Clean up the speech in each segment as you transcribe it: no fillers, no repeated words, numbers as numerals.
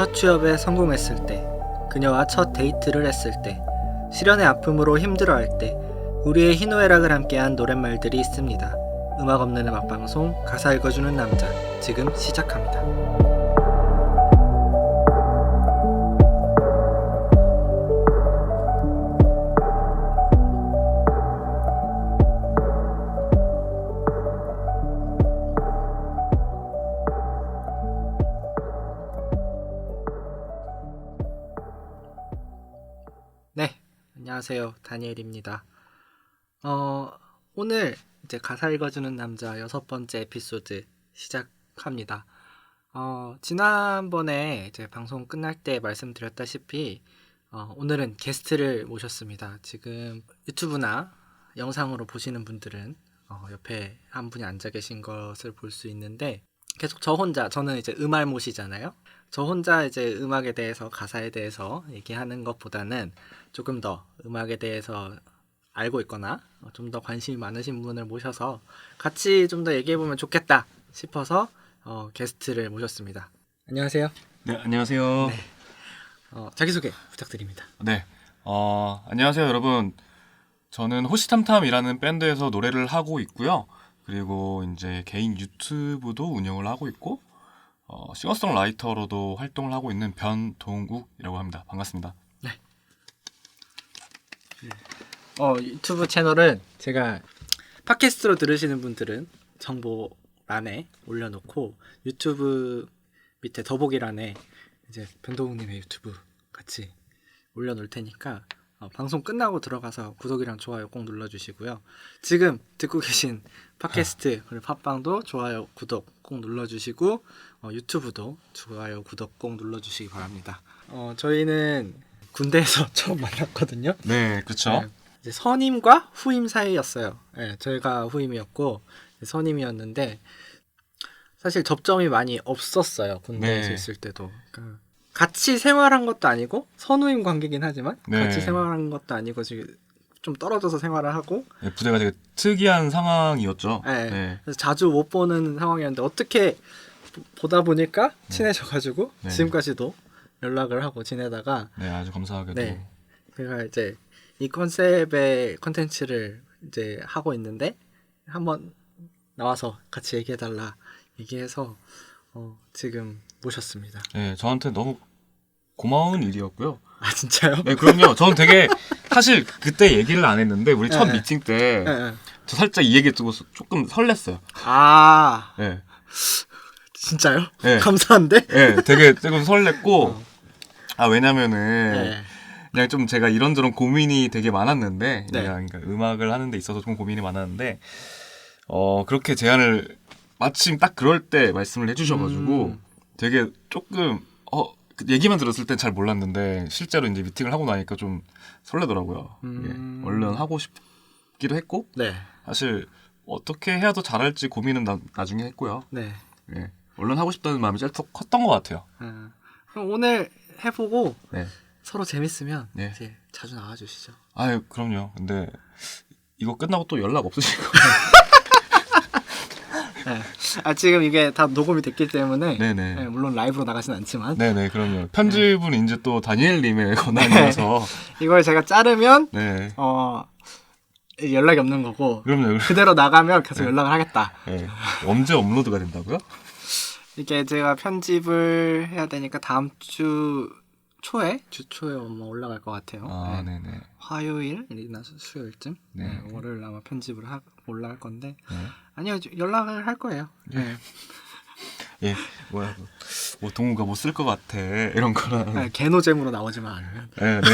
첫 취업에 성공했을 때, 그녀와 첫 데이트를 했을 때, 실연의 아픔으로 힘들어할 때 우리의 희노애락을 함께한 노랫말들이 있습니다. 음악 없는 음악방송 가사 읽어주는 남자, 지금 시작합니다. 네, 안녕하세요. 다니엘입니다. 오늘 이제 가사 읽어주는 남자 6번째 에피소드 시작합니다. 지난번에 이제 방송 끝날 때 말씀드렸다시피 오늘은 게스트를 모셨습니다. 지금 유튜브나 영상으로 보시는 분들은 옆에 한 분이 앉아 계신 것을 볼 수 있는데, 계속 저는 이제 음알못이잖아요. 저 혼자 이제 음악에 대해서, 가사에 대해서 얘기하는 것보다는 조금 더 음악에 대해서 알고 있거나 좀 더 관심이 많으신 분을 모셔서 같이 좀 더 얘기해보면 좋겠다 싶어서 게스트를 모셨습니다. 안녕하세요. 네, 안녕하세요. 네. 자기소개 부탁드립니다. 네, 안녕하세요, 여러분. 저는 호시탐탐이라는 밴드에서 노래를 하고 있고요. 그리고 이제 개인 유튜브도 운영을 하고 있고, 싱어송라이터로도 활동을 하고 있는 변동욱이라고 합니다. 반갑습니다. 네. 유튜브 채널은 제가 팟캐스트로 들으시는 분들은 정보란에 올려놓고, 유튜브 밑에 더보기란에 이제 변동욱님의 유튜브 같이 올려놓을 테니까 방송 끝나고 들어가서 구독이랑 좋아요 꼭 눌러주시고요. 지금 듣고 계신 팟캐스트 그리고 팟빵도 좋아요 구독 꼭 눌러주시고, 유튜브도 좋아요 구독 꼭 눌러주시기 바랍니다. 저희는 군대에서 처음 만났거든요. 네, 그렇죠. 네, 이제 선임과 후임 사이였어요. 네, 저희가 후임이었고 선임이었는데 사실 접점이 많이 없었어요. 군대에서 네. 있을 때도. 그러니까 같이 생활한 것도 아니고, 선후임 관계긴 하지만 네. 같이 생활한 것도 아니고 지금 좀 떨어져서 생활을 하고, 네, 부대가 되게 특이한 상황이었죠. 네. 네. 그래서 자주 못 보는 상황이었는데 어떻게 보다 보니까 친해져가지고 네. 지금까지도 연락을 하고 지내다가, 네, 아주 감사하게도. 네, 제가 이제 이 컨셉의 컨텐츠를 이제 하고 있는데 한번 나와서 같이 얘기해달라 얘기해서 지금 모셨습니다. 네, 저한테 너무 고마운 일이었고요. 아, 진짜요? 네, 그럼요. 저는 되게 사실 그때 얘기를 안 했는데 우리 첫 네. 미팅 때 네. 저 살짝 이 얘기 듣고 조금 설렜어요. 아, 네. 진짜요? 네. 감사한데? 네, 되게 조금 설렜고, 왜냐면은 네. 그냥 좀 제가 이런저런 고민이 되게 많았는데, 네. 그러니까 음악을 하는 데 있어서 좀 고민이 많았는데, 그렇게 제안을 마침 딱 그럴 때 말씀을 해주셔가지고 되게 조금 그 얘기만 들었을 땐 잘 몰랐는데 실제로 이제 미팅을 하고 나니까 좀 설레더라고요. 예, 얼른 하고 싶기도 했고, 네. 사실 어떻게 해야 더 잘할지 고민은 나중에 했고요. 네. 예, 얼른 하고 싶다는 마음이 제일 더 컸던 것 같아요. 그럼 오늘 해보고 네. 서로 재밌으면 네. 이제 자주 나와주시죠. 아유, 그럼요. 근데 이거 끝나고 또 연락 없으시고. 네. 지금 이게 다 녹음이 됐기 때문에 네네. 네, 물론 라이브로 나가진 않지만 네네, 그럼요. 편집은 이제 또 다니엘님의 권한이라서. 이걸 제가 자르면 네. 연락이 없는 거고, 그럼요. 그대로 나가면 계속 연락을 하겠다. 네. 언제 업로드가 된다고요? 이게 제가 편집을 해야 되니까 다음 주 초에 아마 올라갈 것 같아요. 아, 네. 네네. 화요일이나 수요일쯤, 네. 월요일 아마 편집을 올라갈 건데, 네. 아니요, 연락을 할 거예요. 네. 예, 뭐 동우가 못 쓸 것 같아 이런 거랑. 네, 개노잼으로 나오지만 않으면. 네, 네.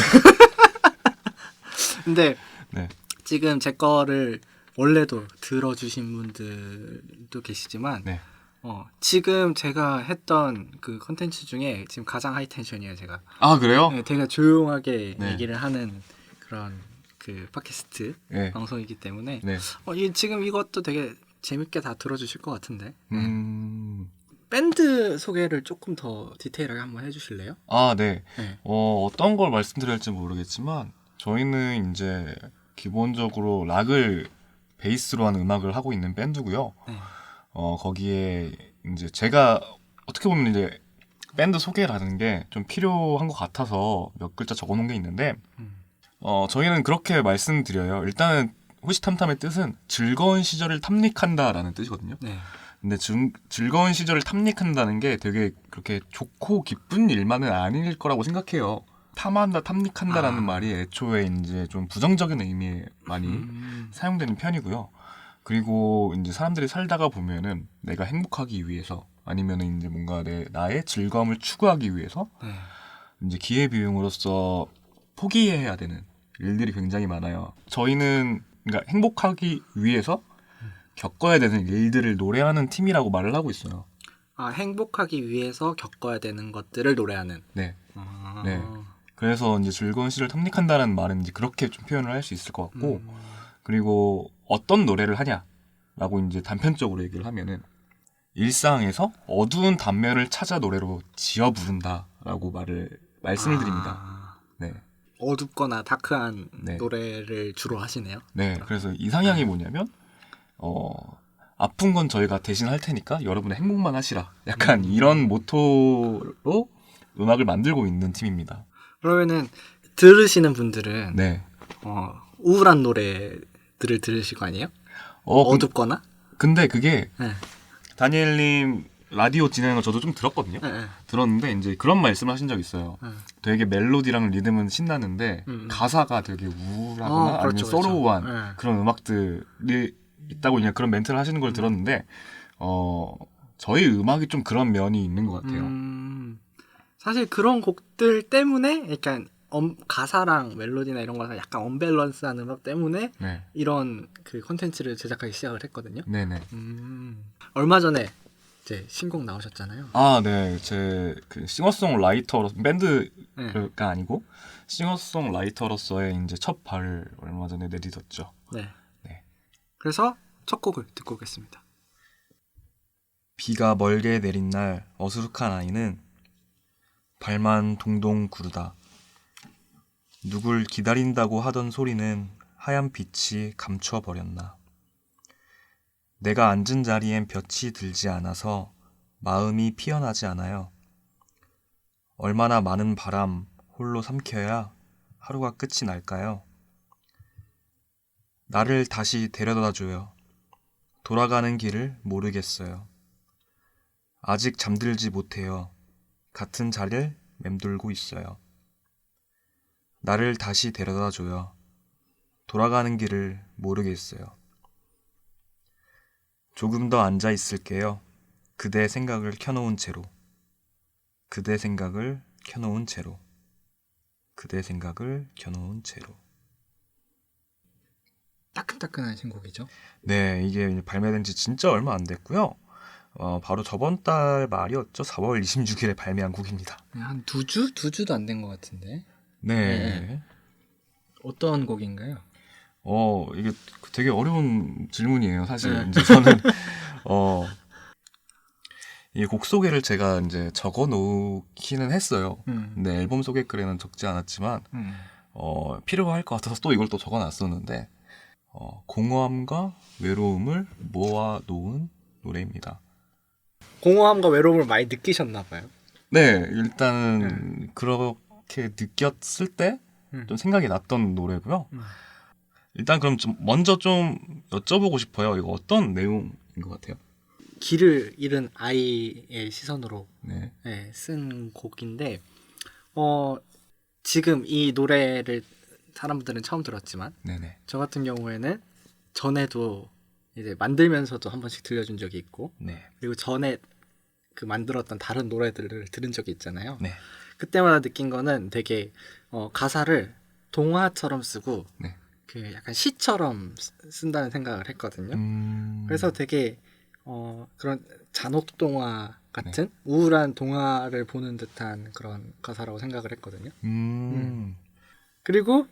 근데 네. 지금 제 거를 원래도 들어주신 분들도 계시지만, 네. 지금 제가 했던 그 컨텐츠 중에 지금 가장 하이텐션이에요, 제가. 아, 그래요? 네, 되게 조용하게 네. 얘기를 하는 그런 그 팟캐스트 네. 방송이기 때문에, 네. 지금 이것도 되게 재밌게 다 들어주실 것 같은데. 밴드 소개를 조금 더 디테일하게 한번 해주실래요? 아, 네. 네. 어떤 걸 말씀드려야 할지 모르겠지만 저희는 이제 기본적으로 락을 베이스로 하는 음악을 하고 있는 밴드고요. 네. 거기에 이제 제가 어떻게 보면 이제 밴드 소개라는 게 좀 필요한 것 같아서 몇 글자 적어놓은 게 있는데 저희는 그렇게 말씀드려요. 일단은 호시탐탐의 뜻은 즐거운 시절을 탐닉한다라는 뜻이거든요. 네. 근데 즐거운 시절을 탐닉한다는 게 되게 그렇게 좋고 기쁜 일만은 아닐 거라고 생각해요. 탐한다, 탐닉한다라는 말이 애초에 이제 좀 부정적인 의미에 많이 사용되는 편이고요. 그리고 이제 사람들이 살다가 보면은 내가 행복하기 위해서 아니면은 이제 뭔가 나의 즐거움을 추구하기 위해서 네. 이제 기회비용으로서 포기해야 되는 일들이 굉장히 많아요. 저희는 그러니까 행복하기 위해서 겪어야 되는 일들을 노래하는 팀이라고 말을 하고 있어요. 행복하기 위해서 겪어야 되는 것들을 노래하는. 네. 아. 네. 그래서 이제 즐거운 시를 탐닉한다는 말은 이제 그렇게 좀 표현을 할 수 있을 것 같고, 그리고 어떤 노래를 하냐라고 이제 단편적으로 얘기를 하면은 일상에서 어두운 단면을 찾아 노래로 지어 부른다라고 말씀을 드립니다. 네. 어둡거나 다크한 네. 노래를 주로 하시네요. 네. 그래서 이 상향이 뭐냐면 아픈 건 저희가 대신 할 테니까 여러분의 행복만 하시라. 약간 이런 모토로 음악을 만들고 있는 팀입니다. 그러면은 들으시는 분들은 네. 우울한 노래들을 들으실 거 아니에요? 어둡거나? 근데 그게 네. 다니엘님 라디오 진행하는 거 저도 좀 들었거든요. 네. 들었는데 이제 그런 말씀을 하신 적 있어요. 되게 멜로디랑 리듬은 신나는데 가사가 되게 우울하거나 아니면 그렇죠, 소로우한 그렇죠. 그런 음악들이 있다고 그냥 그런 멘트를 하시는 걸 들었는데 저희 음악이 좀 그런 면이 있는 것 같아요. 사실 그런 곡들 때문에 약간 가사랑 멜로디나 이런 거가 약간 언밸런스한 음악 때문에 네. 이런 그 콘텐츠를 제작하기 시작을 했거든요. 네네. 얼마 전에 이제 신곡 나오셨잖아요. 네. 제 그 싱어송라이터로 밴드가 네. 아니고 싱어송라이터로서의 이제 첫 발을 얼마 전에 내딛었죠. 네. 네. 그래서 첫 곡을 듣고 오겠습니다. 비가 멀게 내린 날 어수룩한 아이는 발만 동동 구르다. 누굴 기다린다고 하던 소리는 하얀 빛이 감추어 버렸나. 내가 앉은 자리엔 볕이 들지 않아서 마음이 피어나지 않아요. 얼마나 많은 바람 홀로 삼켜야 하루가 끝이 날까요? 나를 다시 데려다 줘요. 돌아가는 길을 모르겠어요. 아직 잠들지 못해요. 같은 자리를 맴돌고 있어요. 나를 다시 데려다 줘요. 돌아가는 길을 모르겠어요. 조금 더 앉아 있을게요. 그대 생각을 켜놓은 채로. 그대 생각을 켜놓은 채로. 그대 생각을 켜놓은 채로. 따끈따끈한 신곡이죠. 네, 이게 발매된 지 진짜 얼마 안 됐고요. 바로 저번 달 말이었죠. 4월 26일에 발매한 곡입니다. 한 2주? 2주도 안 된 것 같은데. 네. 네. 어떤 곡인가요? 이게 되게 어려운 질문이에요. 사실 이제 저는 이 곡 소개를 제가 이제 적어 놓기는 했어요. 근데 앨범 소개 글에는 적지 않았지만 필요할 것 같아서 또 이걸 또 적어 놨었는데 공허함과 외로움을 모아 놓은 노래입니다. 공허함과 외로움을 많이 느끼셨나 봐요. 네, 일단은 그렇게 느꼈을 때 좀 생각이 났던 노래고요. 일단 그럼 좀 먼저 좀 여쭤보고 싶어요. 이거 어떤 내용인 것 같아요? 길을 잃은 아이의 시선으로 네. 쓴 곡인데 지금 이 노래를 사람들은 처음 들었지만 네네. 저 같은 경우에는 전에도 이제 만들면서도 한 번씩 들려준 적이 있고 네. 그리고 전에 그 만들었던 다른 노래들을 들은 적이 있잖아요. 네. 그때마다 느낀 거는 되게 가사를 동화처럼 쓰고 네. 그 약간 시처럼 쓴다는 생각을 했거든요. 그래서 되게 그런 잔혹 동화 같은 우울한 동화를 보는 듯한 그런 가사라고 생각을 했거든요. 그리고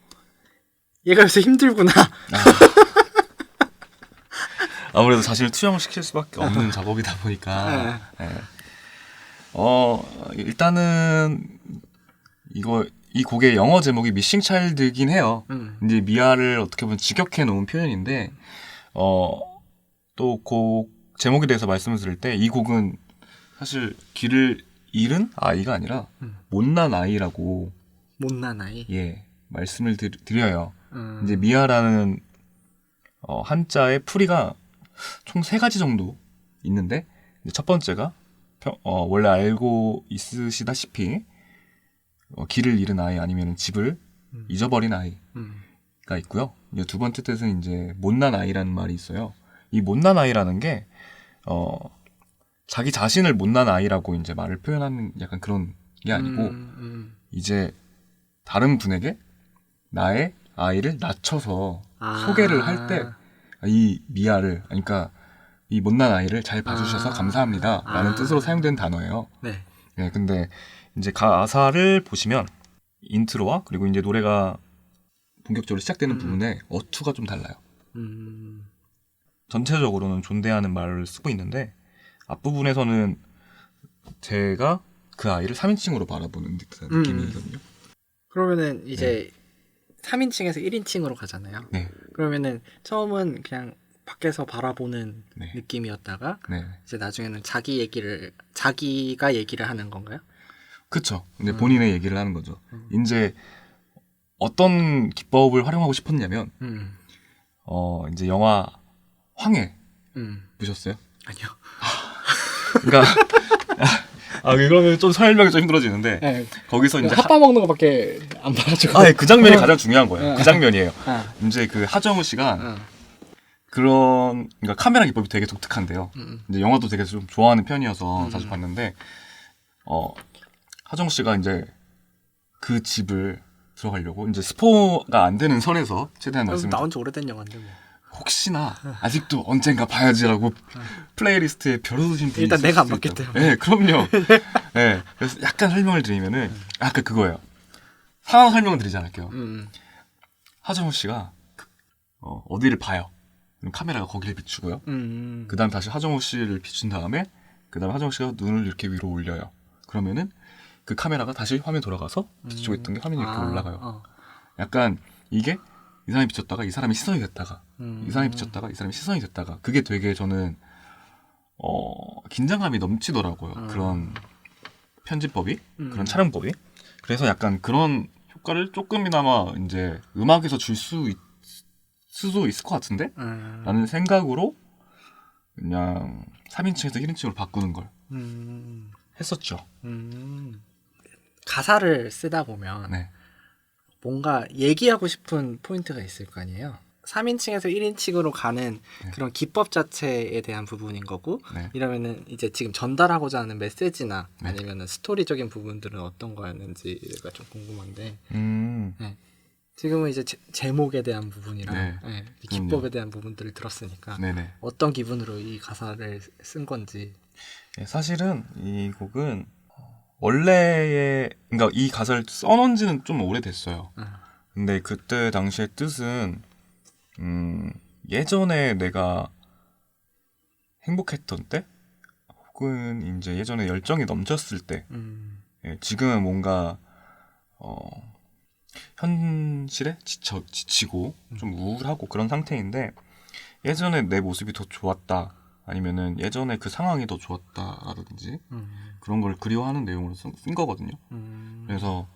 얘가 요새 힘들구나. 아무래도 자신을 투영시킬 수밖에 없는 작업이다 보니까. 네. 일단은 이 곡의 영어 제목이 미싱 차일드이긴 해요. 이제 미아를 어떻게 보면 직역해 놓은 표현인데 또 곡 제목에 대해서 말씀을 드릴 때 이 곡은 사실 길을 잃은 아이가 아니라 음. 못난 아이라고 못난 아이. 예 말씀을 드려요. 이제 음. 미아라는 한자의 풀이가 총 3가지 정도 있는데 이제 첫 번째가 원래 알고 있으시다시피 길을 잃은 아이 아니면 집을 잊어버린 아이가 음. 있고요. 이제 두 번째 뜻은 이제 못난 아이라는 말이 있어요. 이 못난 아이라는 게 자기 자신을 못난 아이라고 이제 말을 표현하는 약간 그런 게 아니고 이제 다른 분에게 나의 아이를 낮춰서 소개를 할 때 이 미아를 그러니까 이 못난 아이를 잘 봐주셔서 감사합니다라는 뜻으로 사용된 단어예요. 네. 네, 근데 이제 가사를 보시면 인트로와 그리고 이제 노래가 본격적으로 시작되는 부분에 어투가 좀 달라요. 전체적으로는 존대하는 말을 쓰고 있는데 앞부분에서는 제가 그 아이를 3인칭으로 바라보는 듯한 느낌이거든요. 그러면은 이제 3인칭에서 1인칭으로 가잖아요. 네. 그러면은 처음은 그냥 밖에서 바라보는 네. 느낌이었다가 네. 이제 나중에는 자기가 얘기를 하는 건가요? 그쵸. 근데 본인의 얘기를 하는 거죠. 이제 어떤 기법을 활용하고 싶었냐면 이제 영화 황해 보셨어요? 아니요. 그러니까 이거는 좀 설명이 좀 힘들어지는데 네. 거기서 이제 핫바 먹는 거밖에 안 봐가지고. 그 장면이 가장 중요한 거예요. 그 장면이에요. 아. 이제 그 하정우 씨가 그러니까 카메라 기법이 되게 독특한데요. 이제 영화도 되게 좀 좋아하는 편이어서 자주 봤는데 하정우 씨가 이제 그 집을 들어가려고 이제 스포가 안 되는 선에서 최대한 말씀을 나온 지 오래된 영화인데 뭐. 혹시나 아직도 언젠가 봐야지라고 플레이리스트에 벼르신 분이 일단 있을 내가 안 수도 봤기 있다고. 때문에. 네, 그럼요. 네, 그래서 약간 설명을 드리면은 아까 그거예요. 상황 설명을 드리지 않을게요. 하정우 씨가 어디를 봐요. 그럼 카메라가 거기를 비추고요. 그 다음 다시 하정우 씨를 비춘 다음에 그 다음 하정우 씨가 눈을 이렇게 위로 올려요. 그러면은 그 카메라가 다시 화면 돌아가서 비추고 있던 게 화면이 이렇게 올라가요. 약간 이게 이 사람이 비쳤다가 이 사람이 시선이 됐다가 이 사람이 비쳤다가 이 사람이 시선이 됐다가 그게 되게 저는 긴장감이 넘치더라고요. 그런 편집법이 그런 촬영법이 그래서 약간 그런 효과를 조금이나마 이제 음악에서 줄 수도 있을 것 같은데 라는 생각으로 그냥 3인칭에서 1인칭으로 바꾸는 걸 했었죠. 가사를 쓰다 보면 네. 뭔가 얘기하고 싶은 포인트가 있을 거 아니에요. 3인칭에서 1인칭으로 가는 그런 기법 자체에 대한 부분인 거고 네. 이러면은 이제 지금 전달하고자 하는 메시지나 네. 아니면은 스토리적인 부분들은 어떤 거였는지가 좀 궁금한데 지금은 이제 제목에 대한 부분이랑 네. 기법에 대한 부분들을 들었으니까 네네. 어떤 기분으로 이 가사를 쓴 건지. 네, 사실은 이 곡은 원래의 그러니까 이 가사를 써놓은 지는 좀 오래됐어요. 근데 그때 당시의 뜻은 예전에 내가 행복했던 때 혹은 이제 예전에 열정이 넘쳤을 때 지금은 뭔가 현실에 지치고 좀 우울하고 그런 상태인데 예전에 내 모습이 더 좋았다 아니면은 예전에 그 상황이 더 좋았다라든지 그런 걸 그리워하는 내용으로 쓴 거거든요. 그래서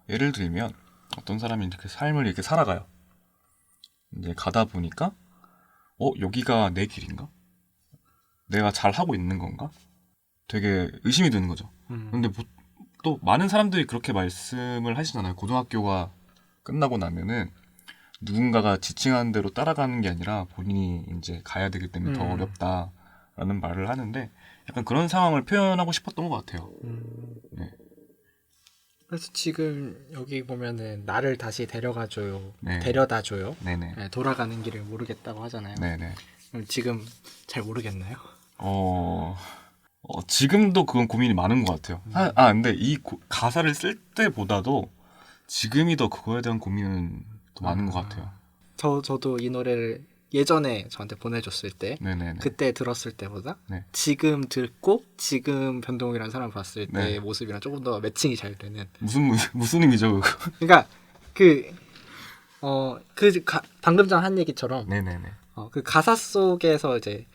예를 들면 어떤 사람이 이렇게 삶을 이렇게 살아가요. 이제 가다 보니까 여기가 내 길인가? 내가 잘 하고 있는 건가? 되게 의심이 드는 거죠. 근데 또 많은 사람들이 그렇게 말씀을 하시잖아요. 고등학교가 끝나고 나면은 누군가가 지칭하는 대로 따라가는 게 아니라 본인이 이제 가야 되기 때문에 더 어렵다라는 말을 하는데 약간 그런 상황을 표현하고 싶었던 것 같아요. 네. 그래서 지금 여기 보면은 나를 다시 데려가줘요, 네. 데려다줘요. 네네. 네, 돌아가는 길을 모르겠다고 하잖아요. 네네. 그럼 지금 잘 모르겠나요? 지금도 그건 고민이 많은 것 같아요. 근데 이 가사를 쓸 때보다도 지금이 더 그거에 대한 고민은 더 많은 것 같아요. 저도 이 노래를 예전에 저한테 보내줬을 때 네네네. 그때 들었을 때보다 네. 지금 듣고 지금 변동이라는 사람을 봤을 때 네. 모습이랑 조금 더 매칭이 잘 되는. 무슨 의미죠 그거? 그러니까 방금 전 한 얘기처럼 네네네. 그 가사 속에서 이제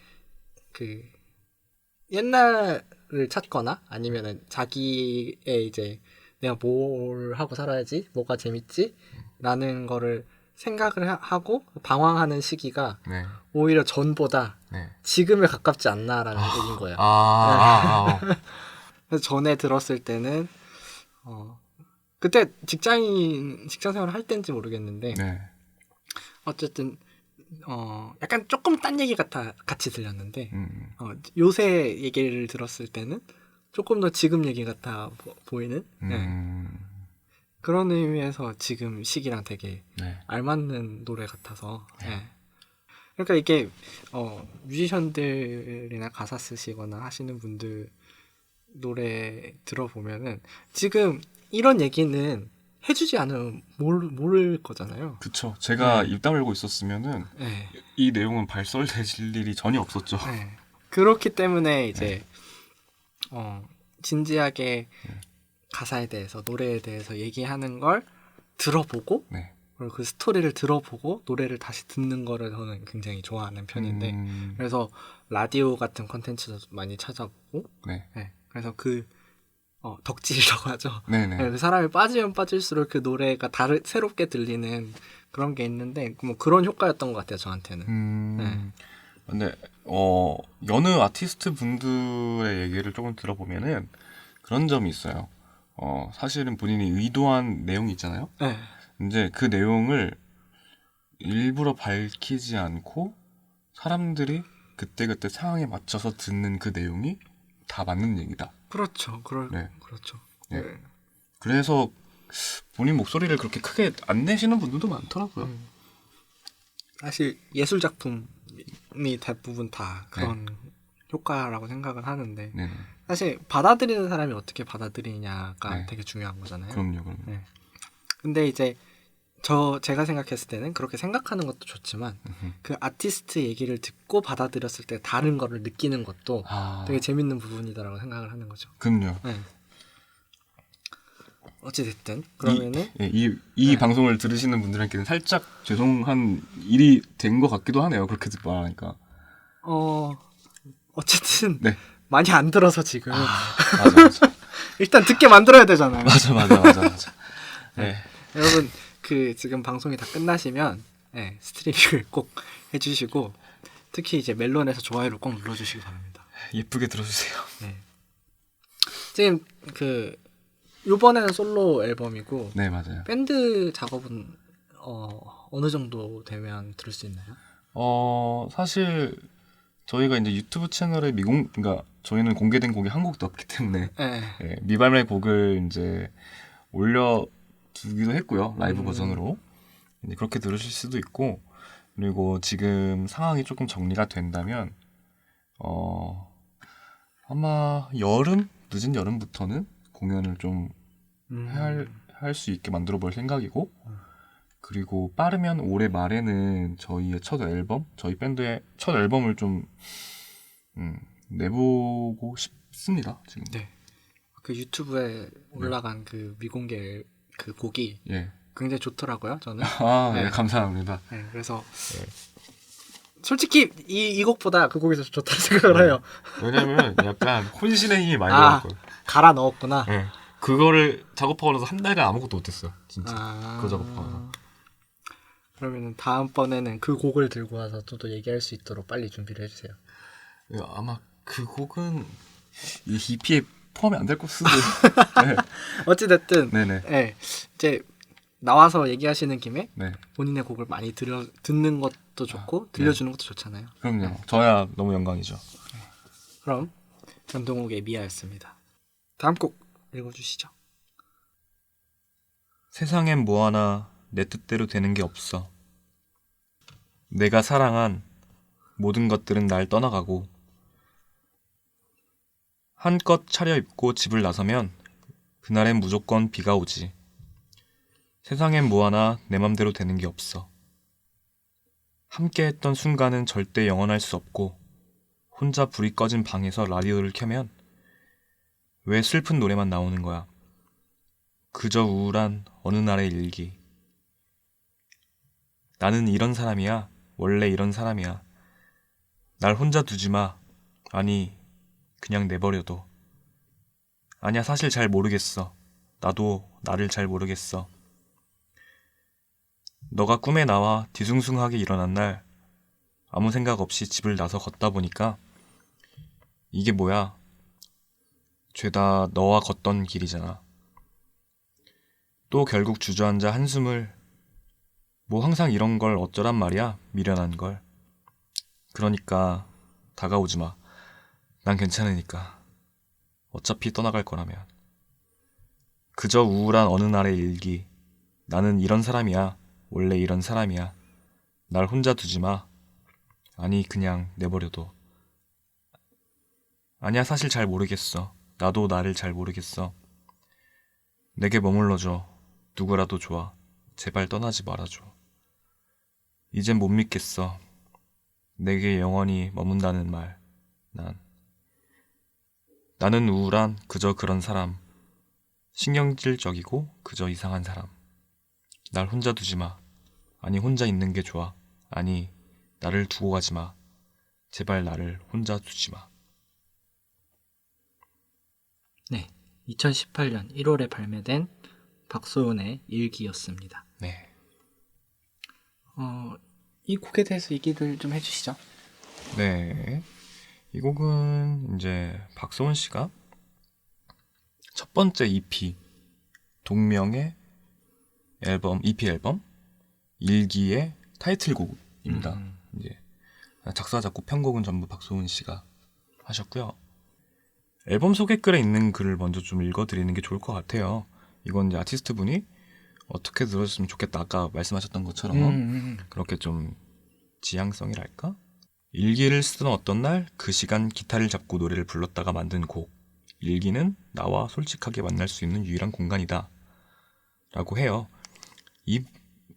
그 옛날 해결을 찾거나 아니면은 자기의 이제 내가 뭘 하고 살아야지, 뭐가 재밌지? 라는 거를 생각을 하고 방황하는 시기가 네. 오히려 전보다 네. 지금에 가깝지 않나라는 얘기인 거예요. 그래서 전에 들었을 때는 그때 직장 생활을 할 때인지 모르겠는데 네. 어쨌든 약간 조금 딴 얘기 같이 들렸는데 음. 요새 얘기를 들었을 때는 조금 더 지금 얘기 같아 보이는 그런 의미에서 지금 시기랑 되게 네. 알맞는 노래 같아서 그러니까 이게 뮤지션들이나 가사 쓰시거나 하시는 분들 노래 들어보면은 지금 이런 얘기는 해주지 않으면 모를 거잖아요. 그쵸. 제가 네. 입 다물고 있었으면은 네. 이 내용은 발설되실 일이 전혀 없었죠. 네. 그렇기 때문에 이제 진지하게 가사에 대해서 노래에 대해서 얘기하는 걸 들어보고 네. 그리고 그 스토리를 들어보고 노래를 다시 듣는 거를 저는 굉장히 좋아하는 편인데 그래서 라디오 같은 컨텐츠도 많이 찾아보고 네. 네. 그래서 그 덕질이라고 하죠. 네네. 네, 그 사람이 빠지면 빠질수록 그 노래가 새롭게 들리는 그런 게 있는데 뭐 그런 효과였던 것 같아요 저한테는. 네. 근데 여느 아티스트 분들의 얘기를 조금 들어보면은 그런 점이 있어요. 사실은 본인이 의도한 내용이 있잖아요. 네. 이제 그 내용을 일부러 밝히지 않고 사람들이 그때그때 상황에 맞춰서 듣는 그 내용이 다 맞는 얘기다. 그렇죠. 네. 그렇죠. 네. 네. 그래서 본인 목소리를 그렇게 크게 안 내시는 분들도 많더라고요. 사실 예술 작품이 대부분 다 그런 효과라고 생각을 하는데 네. 사실 받아들이는 사람이 어떻게 받아들이냐가 네. 되게 중요한 거잖아요. 그럼요. 네. 근데 이제 제가 생각했을 때는 그렇게 생각하는 것도 좋지만 그 아티스트 얘기를 듣고 받아들였을 때 다른 거를 느끼는 것도 되게 재밌는 부분이다라고 생각을 하는 거죠. 그럼요. 네. 어찌됐든 그러면은 이 방송을 들으시는 분들에게는 살짝 죄송한 일이 된 것 같기도 하네요. 그렇게 말하니까. 어쨌든 네. 많이 안 들어서 지금 맞아. 일단 듣게 만들어야 되잖아요. 맞아. 네. 여러분 그 지금 방송이 다 끝나시면 스트리밍을 꼭 해주시고 특히 이제 멜론에서 좋아요를 꼭 눌러주시기 바랍니다. 예쁘게 들어주세요. 네. 지금 그 요번에는 솔로 앨범이고 네, 맞아요. 밴드 작업은 어느 정도 되면 들을 수 있나요? 사실 저희가 이제 유튜브 채널에 그러니까 저희는 공개된 곡이 한 곡도 없기 때문에 미발매 곡을 이제 올려두기도 했고요. 라이브 버전으로. 이제 그렇게 들으실 수도 있고 그리고 지금 상황이 조금 정리가 된다면 아마 늦은 여름부터는 공연을 좀 할 수 있게 만들어 볼 생각이고 그리고 빠르면 올해 말에는 저희의 저희 밴드의 첫 앨범을 좀 내보고 싶습니다. 지금. 네. 그 유튜브에 올라간 그 미공개 그 곡이 굉장히 좋더라고요. 저는. 네, 감사합니다. 네, 그래서 솔직히 이 곡보다 그 곡이 더 좋다고 생각을 해요. 왜냐면 약간 혼신의 힘이 많이 들어갔거든요. 갈아 넣었구나. 네. 그거를 작업하고 나서 한 달간 아무것도 못했어요. 진짜. 그거 작업하고. 그러면 다음번에는 그 곡을 들고 와서 또 얘기할 수 있도록 빨리 준비를 해주세요. 아마 그 곡은 이 EP에 포함이 안 될 것 수도. 네. 어찌됐든 네네. 이제 나와서 얘기하시는 김에 네. 본인의 곡을 많이 듣는 것도 좋고 들려주는 것도 좋잖아요. 그럼요. 저야 너무 영광이죠. 그럼 전동욱의 미아였습니다. 다음 곡 읽어주시죠. 세상엔 뭐 하나 내 뜻대로 되는 게 없어. 내가 사랑한 모든 것들은 날 떠나가고 한껏 차려입고 집을 나서면 그날엔 무조건 비가 오지. 세상엔 뭐 하나 내 맘대로 되는 게 없어. 함께했던 순간은 절대 영원할 수 없고 혼자 불이 꺼진 방에서 라디오를 켜면 왜 슬픈 노래만 나오는 거야. 그저 우울한 어느 날의 일기. 나는 이런 사람이야. 원래 이런 사람이야. 날 혼자 두지 마. 아니, 그냥 내버려둬. 아니야, 사실 잘 모르겠어. 나도 나를 잘 모르겠어. 너가 꿈에 나와 뒤숭숭하게 일어난 날 아무 생각 없이 집을 나서 걷다 보니까 이게 뭐야? 죄다 너와 걷던 길이잖아. 또 결국 주저앉아 한숨을 뭐 항상 이런 걸 어쩌란 말이야? 미련한 걸. 그러니까 다가오지 마. 난 괜찮으니까. 어차피 떠나갈 거라면. 그저 우울한 어느 날의 일기. 나는 이런 사람이야. 원래 이런 사람이야. 날 혼자 두지 마. 아니, 그냥 내버려둬. 아니야, 사실 잘 모르겠어. 나도 나를 잘 모르겠어. 내게 머물러줘. 누구라도 좋아. 제발 떠나지 말아줘. 이젠 못 믿겠어. 내게 영원히 머문다는 말. 나는 우울한 그저 그런 사람. 신경질적이고 그저 이상한 사람. 날 혼자 두지 마. 아니, 혼자 있는 게 좋아. 아니, 나를 두고 가지 마. 제발 나를 혼자 두지 마. 네, 2018년 1월에 발매된 박소연의 일기였습니다. 네. 이 곡에 대해서 얘기를 좀 해주시죠. 네. 이 곡은 이제 박소은 씨가 첫 번째 EP 동명의 앨범 EP 앨범 일기의 타이틀곡입니다. 이제 작사 작곡 편곡은 전부 박소은 씨가 하셨고요. 앨범 소개글에 있는 글을 먼저 좀 읽어드리는 게 좋을 것 같아요. 이건 이제 아티스트 분이 어떻게 들었으면 좋겠다. 아까 말씀하셨던 것처럼 그렇게 좀 지향성이랄까? 일기를 쓰던 어떤 날 그 시간 기타를 잡고 노래를 불렀다가 만든 곡. 일기는 나와 솔직하게 만날 수 있는 유일한 공간이다. 라고 해요. 이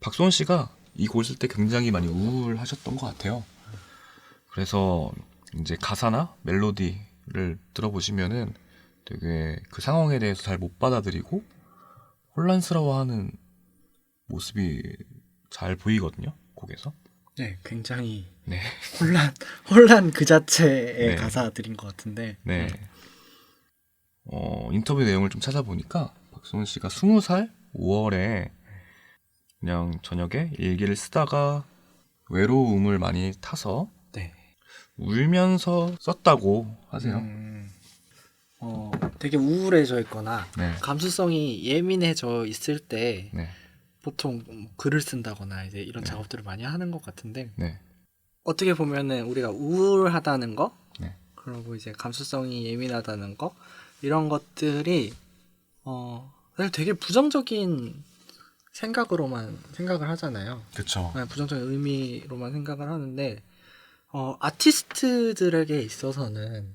박소원 씨가 이 곡을 쓸 때 굉장히 많이 우울하셨던 것 같아요. 그래서 이제 가사나 멜로디를 들어보시면은 되게 그 상황에 대해서 잘 못 받아들이고 혼란스러워하는 모습이 잘 보이거든요. 곡에서. 네, 굉장히 네. 혼란 그 자체의 네. 가사들인 것 같은데. 네. 인터뷰 내용을 좀 찾아보니까 박소은 씨가 20살 5월에 그냥 저녁에 일기를 쓰다가 외로움을 많이 타서 네. 울면서 썼다고 하세요. 되게 우울해져 있거나 네. 감수성이 예민해져 있을 때 네. 보통 글을 쓴다거나 이제 이런 네. 작업들을 많이 하는 것 같은데 네. 어떻게 보면은 우리가 우울하다는 거 네. 그리고 이제 감수성이 예민하다는 거 이런 것들이 사실 되게 부정적인 생각으로만 생각을 하잖아요. 그쵸. 네, 부정적인 의미로만 생각을 하는데 아티스트들에게 있어서는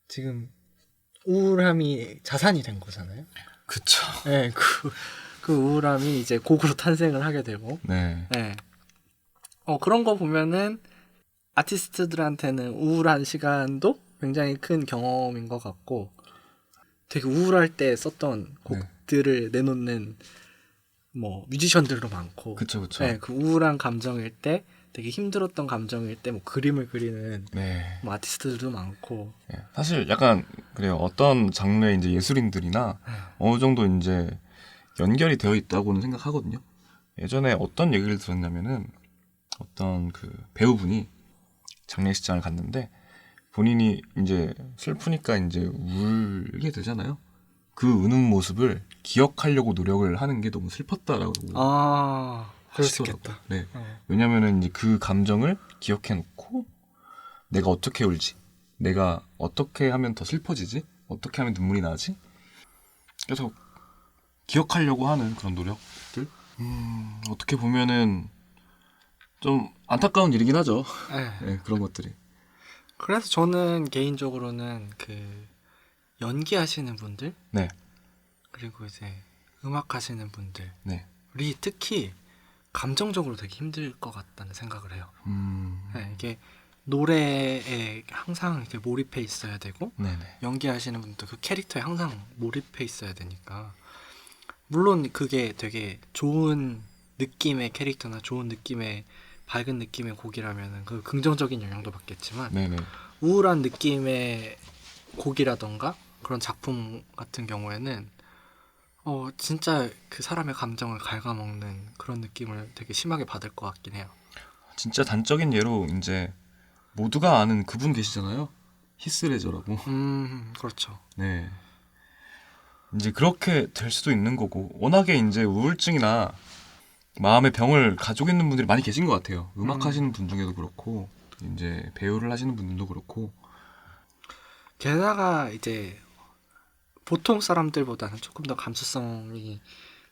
지금 우울함이 자산이 된 거잖아요. 그쵸. 네, 그 우울함이 이제 곡으로 탄생을 하게 되고, 네. 네. 그런 거 보면은 아티스트들한테는 우울한 시간도 굉장히 큰 경험인 것 같고, 되게 우울할 때 썼던 곡들을 내놓는 뭐 뮤지션들도 많고, 그쵸, 그쵸. 네, 그 우울한 감정일 때, 되게 힘들었던 감정일 때 뭐 그림을 그리는 네. 뭐 아티스트들도 많고, 네. 사실 약간 그래요. 어떤 장르의 이제 예술인들이나 어느 정도 이제 연결이 되어 있다고는 생각하거든요. 예전에 어떤 얘기를 들었냐면은 어떤 그 배우분이 장례식장을 갔는데 본인이 이제 슬프니까 이제 울게 되잖아요. 그 우는 모습을 기억하려고 노력을 하는 게 너무 슬펐다라고 그럴 수 하시더라고요. 있겠다. 네. 왜냐면은 이제 그 감정을 기억해 놓고 내가 어떻게 울지? 내가 어떻게 하면 더 슬퍼지지? 어떻게 하면 눈물이 나지? 그래서 기억하려고 하는 그런 노력들? 어떻게 보면은 좀 안타까운 일이긴 하죠. 네. 네, 그런 것들이. 그래서 저는 개인적으로는 그 연기하시는 분들 네, 그리고 이제 음악 하시는 분들이 네. 특히 감정적으로 되게 힘들 것 같다는 생각을 해요. 네, 이게 노래에 항상 이렇게 몰입해 있어야 되고 네네. 연기하시는 분도 그 캐릭터에 항상 몰입해 있어야 되니까 물론 그게 되게 좋은 느낌의 캐릭터나 좋은 느낌의 밝은 느낌의 곡이라면 그 긍정적인 영향도 받겠지만 네네. 우울한 느낌의 곡이라던가 그런 작품 같은 경우에는 진짜 그 사람의 감정을 갉아먹는 그런 느낌을 되게 심하게 받을 것 같긴 해요. 진짜 단적인 예로 이제 모두가 아는 그분 계시잖아요. 히스레저라고. 그렇죠. 네. 이제 그렇게 될 수도 있는 거고 워낙에 이제 우울증이나 마음의 병을 가지고 있는 분들이 많이 계신 것 같아요. 음악 하시는 분 중에도 그렇고 이제 배우를 하시는 분들도 그렇고. 게다가 이제 보통 사람들보다는 조금 더 감수성이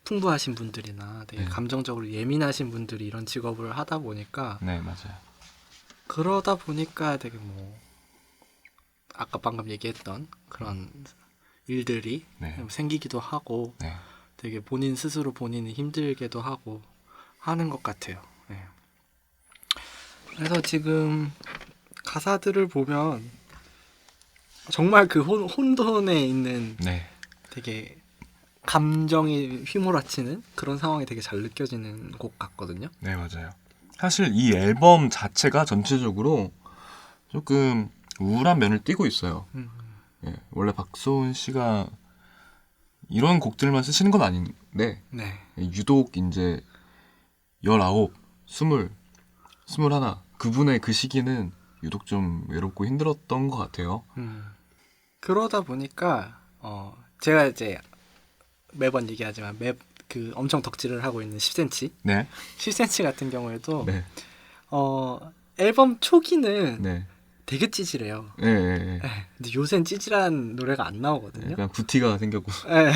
풍부하신 분들이나 되게 네. 감정적으로 예민하신 분들이 이런 직업을 하다 보니까 네, 맞아요. 그러다 보니까 되게 아까 방금 얘기했던 그런 일들이 네. 생기기도 하고 네. 되게 본인 스스로 본인이 힘들게도 하고 하는 것 같아요. 네. 그래서 지금 가사들을 보면 정말 그 혼돈에 있는 네. 되게 감정이 휘몰아치는 그런 상황이 되게 잘 느껴지는 곡 같거든요. 네, 맞아요. 사실 이 앨범 자체가 전체적으로 조금 우울한 면을 띠고 있어요. 예, 원래 박소은 씨가 이런 곡들만 쓰시는 건 아닌데 네. 유독 이제 19, 20, 21 그분의 그 시기는 유독 좀 외롭고 힘들었던 것 같아요. 그러다 보니까 제가 이제 매번 얘기하지만 그 엄청 덕질을 하고 있는 10cm, 네. 10cm 같은 경우에도 네. 앨범 초기는 네. 되게 찌질해요. 예, 예, 예. 네, 근데 요새는 찌질한 노래가 안 나오거든요. 약간 부티가 생겼고. 네.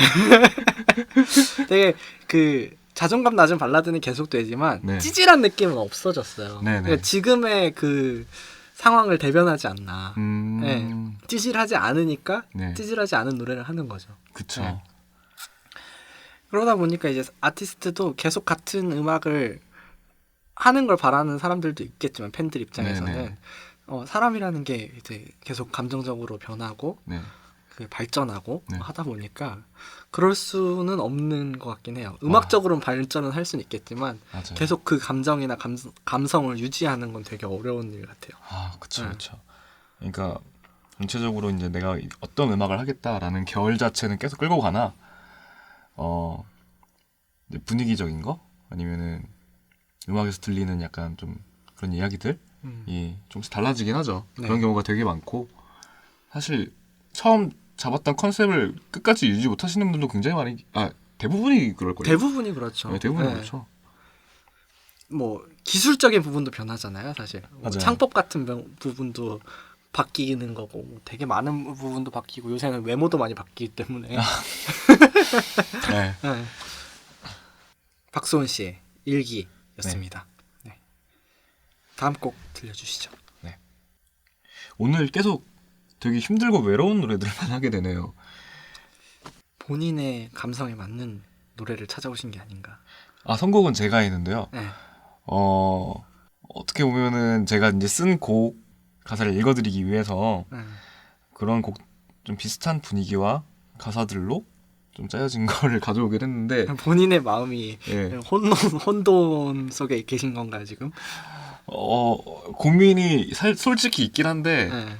되게 그 자존감 낮은 발라드는 계속되지만 네. 찌질한 느낌은 없어졌어요. 네, 네. 그러니까 지금의 그 상황을 대변하지 않나. 네. 찌질하지 않으니까 네. 찌질하지 않은 노래를 하는 거죠. 그쵸. 네. 그러다 보니까 이제 아티스트도 계속 같은 음악을 하는 걸 바라는 사람들도 있겠지만 팬들 입장에서는 네네. 사람이라는 게 이제 계속 감정적으로 변하고 네. 그 발전하고 네. 하다 보니까 그럴 수는 없는 것 같긴 해요. 음악적으로는 발전은 할 수는 있겠지만 맞아요. 계속 그 감정이나 감성을 유지하는 건 되게 어려운 일 같아요. 아, 그쵸, 네. 그쵸. 그러니까 전체적으로 이제 내가 어떤 음악을 하겠다라는 결 자체는 계속 끌고 가나, 이제 분위기적인 거 아니면은 음악에서 들리는 약간 좀 그런 이야기들이 조금씩 달라지긴 하죠. 네. 그런 경우가 되게 많고 사실 처음 잡았던 컨셉을 끝까지 유지 못하시는 분도 굉장히 많이, 대부분이 그럴 거예요. 대부분이 그렇죠. 네, 대부분이 네. 그렇죠. 뭐 기술적인 부분도 변하잖아요, 사실. 뭐 맞아요. 창법 같은 부분도 바뀌는 거고 뭐 되게 많은 부분도 바뀌고 요새는 외모도 많이 바뀌기 때문에. 네. 네. 박소은 씨의 일기였습니다. 네. 다음 곡 들려주시죠. 오늘 계속 되게 힘들고 외로운 노래들만 하게 되네요. 본인의 감성에 맞는 노래를 찾아오신 게 아닌가. 선곡은 제가 했는데요. 네. 어떻게 보면은 제가 이제 쓴 곡 가사를 읽어드리기 위해서 그런 곡 좀 비슷한 분위기와 가사들로 좀 짜여진 거를 가져오긴 했는데, 본인의 마음이 예. 혼돈 속에 계신 건가요 지금? 고민이 솔직히 있긴 한데 네.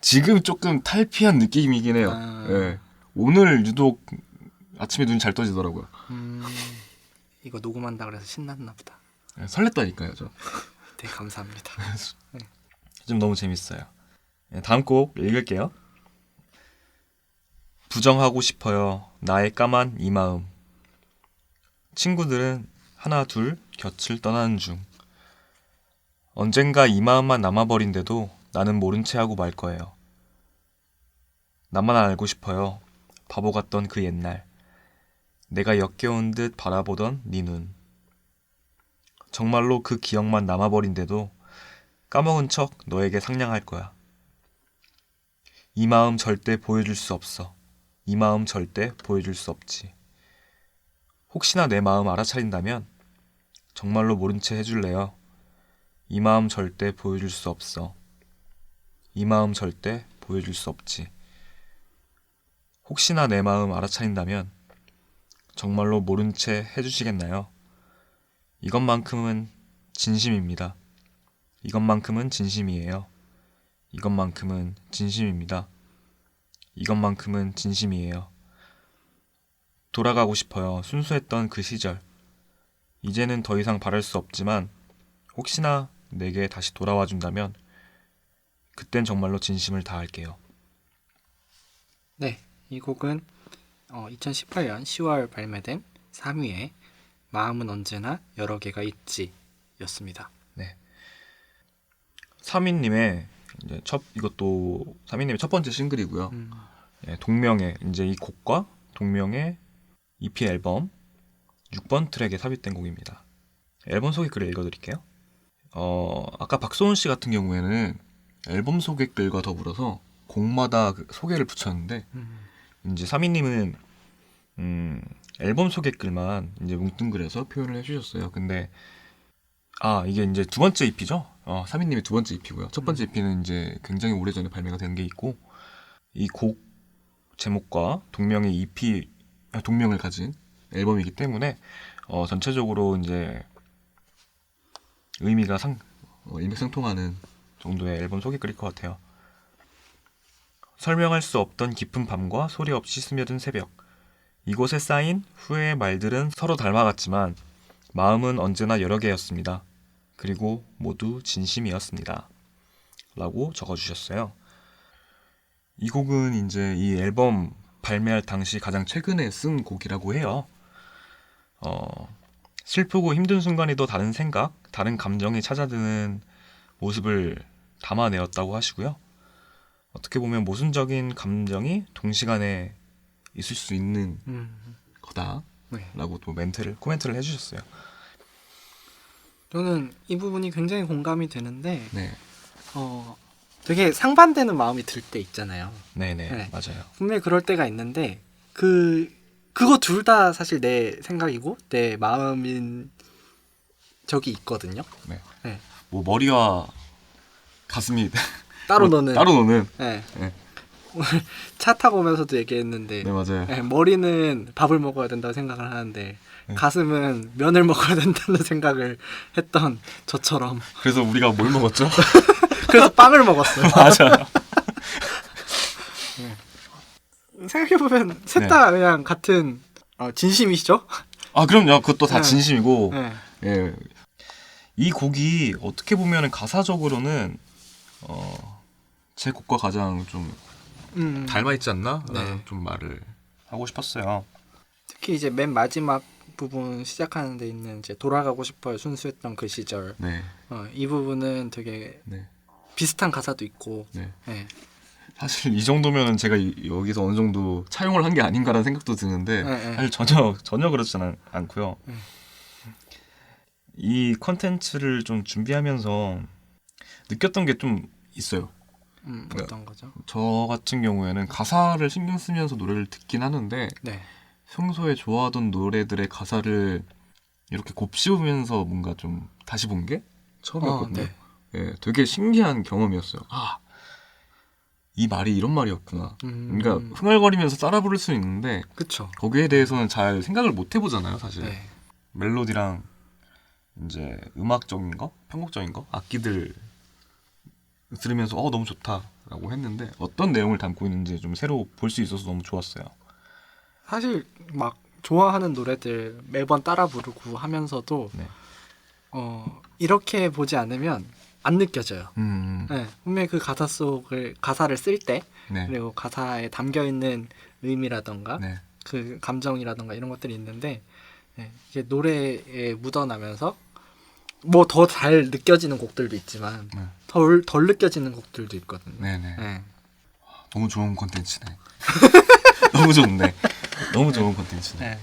지금 조금 탈피한 느낌이긴 해요. 예. 오늘 유독 아침에 눈이 잘 떠지더라고요. 이거 녹음한다 그래서 신났나 보다. 예, 설렜다니까요, 저. 되게 감사합니다. 좀 너무 재밌어요. 예, 다음 곡 읽을게요. 부정하고 싶어요. 나의 까만 이 마음. 친구들은 하나 둘 곁을 떠나는 중. 언젠가 이 마음만 남아버린데도 나는 모른 채 하고 말 거예요. 나만 알고 싶어요. 바보 같던 그 옛날. 내가 역겨운 듯 바라보던 네 눈. 정말로 그 기억만 남아버린데도 까먹은 척 너에게 상냥할 거야. 이 마음 절대 보여줄 수 없어. 이 마음 절대 보여줄 수 없지. 혹시나 내 마음 알아차린다면 정말로 모른 채 해줄래요. 이 마음 절대 보여줄 수 없어. 이 마음 절대 보여줄 수 없지. 혹시나 내 마음 알아차린다면 정말로 모른 채 해주시겠나요? 이것만큼은 진심입니다. 이것만큼은 진심이에요. 이것만큼은 진심입니다. 이것만큼은 진심이에요. 돌아가고 싶어요. 순수했던 그 시절. 이제는 더 이상 바랄 수 없지만 혹시나 내게 다시 돌아와 준다면 그땐 정말로 진심을 다할게요. 네, 이 곡은 2018년 10월 발매된 3위의 마음은 언제나 여러 개가 있지 였습니다. 네. 3위님의 이제 이것도 3위님의 첫 번째 싱글이고요. 예, 동명의 이제 이 곡과 동명의 EP 앨범 6번 트랙에 삽입된 곡입니다. 앨범 소개 글을 읽어드릴게요. 아까 박소은 씨 같은 경우에는 앨범 소개 글과 더불어서 곡마다 그 소개를 붙였는데 이제 3위님은 앨범 소개 글만 이제 뭉뚱그려서 표현을 해주셨어요. 근데 이게 이제 두 번째 EP죠? 3위님의 두 번째 EP고요. 첫 번째 EP는 이제 굉장히 오래전에 발매가 된 게 있고 이 곡 제목과 동명의 EP 동명을 가진 앨범이기 때문에 전체적으로 이제 의미가 일맥상통하는 정도의 앨범 소개글일 것 같아요. 설명할 수 없던 깊은 밤과 소리 없이 스며든 새벽. 이곳에 쌓인 후회의 말들은 서로 닮아갔지만 마음은 언제나 여러 개였습니다. 그리고 모두 진심이었습니다. 라고 적어주셨어요. 이 곡은 이제 이 앨범 발매할 당시 가장 최근에 쓴 곡이라고 해요. 슬프고 힘든 순간에도 다른 생각, 다른 감정이 찾아드는 모습을 담아내었다고 하시고요. 어떻게 보면 모순적인 감정이 동시간에 있을 수 있는 거다라고 네. 또 코멘트를 해주셨어요. 저는 이 부분이 굉장히 공감이 되는데 네, 되게 상반되는 마음이 들 때 있잖아요. 네네, 네. 맞아요. 분명히 그럴 때가 있는데 그거 둘 다 사실 내 생각이고 내 마음인 적이 있거든요. 네. 네. 뭐 머리와 가슴이 따로 노는. 따로 노는. 네. 네. 오늘 차 타고 오면서도 얘기했는데 네, 맞아요. 네, 머리는 밥을 먹어야 된다고 생각을 하는데 네. 가슴은 면을 먹어야 된다는 생각을 했던 저처럼 그래서 우리가 뭘 먹었죠? 그래서 빵을 먹었어요. 맞아요. 생각해보면 셋 다 그냥 같은 진심이시죠? 그럼요. 그것도 다 네. 진심이고. 네. 예. 이 곡이 어떻게 보면 가사적으로는 제 곡과 가장 좀 닮아 있지 않나? 라는 네. 좀 말을 하고 싶었어요. 특히 이제 맨 마지막 부분 시작하는 데 있는 이제 돌아가고 싶어요 순수했던 그 시절. 네. 이 부분은 되게 네. 비슷한 가사도 있고. 네. 네. 사실 이 정도면은 제가 여기서 어느 정도 차용을 한 게 아닌가라는 생각도 드는데 네. 사실 전혀 그렇지는 않고요. 이 컨텐츠를 좀 준비하면서 느꼈던 게 좀 있어요. 어떤 거죠? 저 같은 경우에는 가사를 신경 쓰면서 노래를 듣긴 하는데 네. 평소에 좋아하던 노래들의 가사를 이렇게 곱씹으면서 뭔가 좀 다시 본 게 처음이었거든요. 네. 예, 되게 신기한 경험이었어요. 이 말이 이런 말이었구나. 그러니까 흥얼거리면서 따라 부를 수 있는데 그쵸. 거기에 대해서는 잘 생각을 못 해보잖아요, 사실. 네. 멜로디랑 이제 음악적인 거, 편곡적인 거, 악기들 들으면서 너무 좋다라고 했는데 어떤 내용을 담고 있는지 좀 새로 볼 수 있어서 너무 좋았어요. 사실 막 좋아하는 노래들 매번 따라 부르고 하면서도 네. 이렇게 보지 않으면 안 느껴져요. 네. 분명히 그 가사를 쓸 때 네. 그리고 가사에 담겨 있는 의미라던가 네. 그 감정이라던가 이런 것들이 있는데 이게 노래에 묻어나면서 뭐 더 잘 느껴지는 곡들도 있지만 네. 덜 느껴지는 곡들도 있거든요. 네네. 네. 너무 좋은 콘텐츠네. 너무 좋은데. 너무 좋은 콘텐츠네. 네.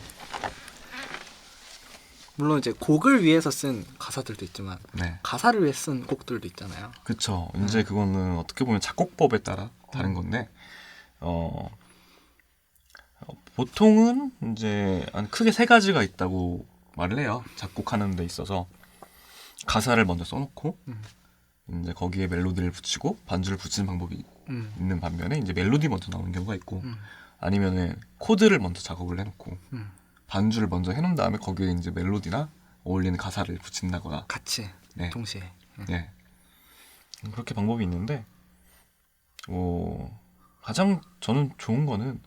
물론 이제 곡을 위해서 쓴 가사들도 있지만 네. 가사를 위해 쓴 곡들도 있잖아요. 그쵸. 이제 그거는 어떻게 보면 작곡법에 따라 다른 건데, 보통은 이제 크게 세 가지가 있다고 말을 해요. 작곡하는 데 있어서 가사를 먼저 써놓고 이제 거기에 멜로디를 붙이고 반주를 붙이는 방법이 있는 반면에 이제 멜로디 먼저 나오는 경우가 있고 아니면은 코드를 먼저 작업을 해놓고 반주를 먼저 해놓은 다음에 거기에 이제 멜로디나 어울리는 가사를 붙인다거나 같이 네. 동시에. 네. 그렇게 방법이 있는데 가장 저는 좋은 거는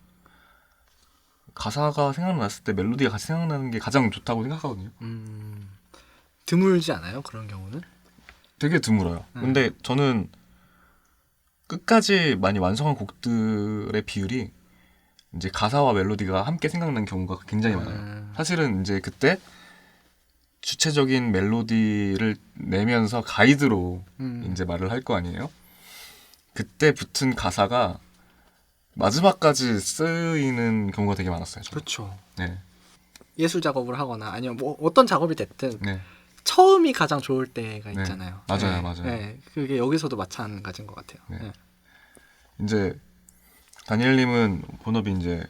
가사가 생각났을 때 멜로디가 같이 생각나는 게 가장 좋다고 생각하거든요. 드물지 않아요? 그런 경우는? 되게 드물어요. 근데 저는 끝까지 많이 완성한 곡들의 비율이 이제 가사와 멜로디가 함께 생각나는 경우가 굉장히 많아요. 사실은 이제 그때 주체적인 멜로디를 내면서 가이드로 이제 말을 할 거 아니에요. 그때 붙은 가사가 마지막까지 쓰이는 경우가 되게 많았어요. 저는. 그렇죠. 네. 예술 작업을 하거나 아니면 뭐 어떤 작업이 됐든 네. 처음이 가장 좋을 때가 네. 있잖아요. 맞아요, 네. 맞아요. 네. 그게 여기서도 마찬가지인 것 같아요. 네. 네. 이제 다니엘님은 본업이 이제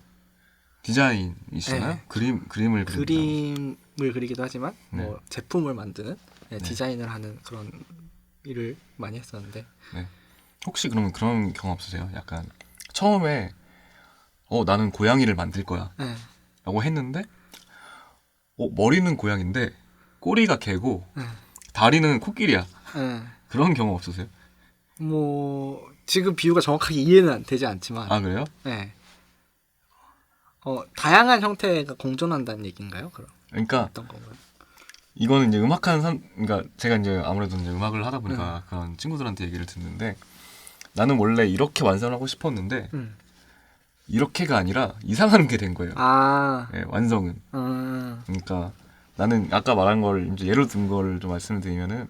디자인이시잖아요. 네. 그림을 그린다. 그림을 그리기도 하지만 네. 뭐 제품을 만드는 네. 디자인을 하는 그런 일을 많이 했었는데 네. 혹시 그러면 그런 경험 없으세요? 약간 처음에 나는 고양이를 만들 거야 네. 라고 했는데 머리는 고양인데 꼬리가 개고 네. 다리는 코끼리야. 네. 그런 경험 없으세요? 뭐 지금 비유가 정확하게 이해는 되지 않지만 아 그래요? 네. 다양한 형태가 공존한다는 얘기인가요? 그럼 그러니까 어떤 건가요? 이거는 이제 그러니까 제가 이제 아무래도 이제 음악을 하다 보니까 그런 친구들한테 얘기를 듣는데 나는 원래 이렇게 완성하고 싶었는데 이렇게가 아니라 이상한 게 된 거예요. 아, 네, 완성은. 그러니까 나는 아까 말한 걸 이제 예로 든 걸 좀 말씀을 드리면은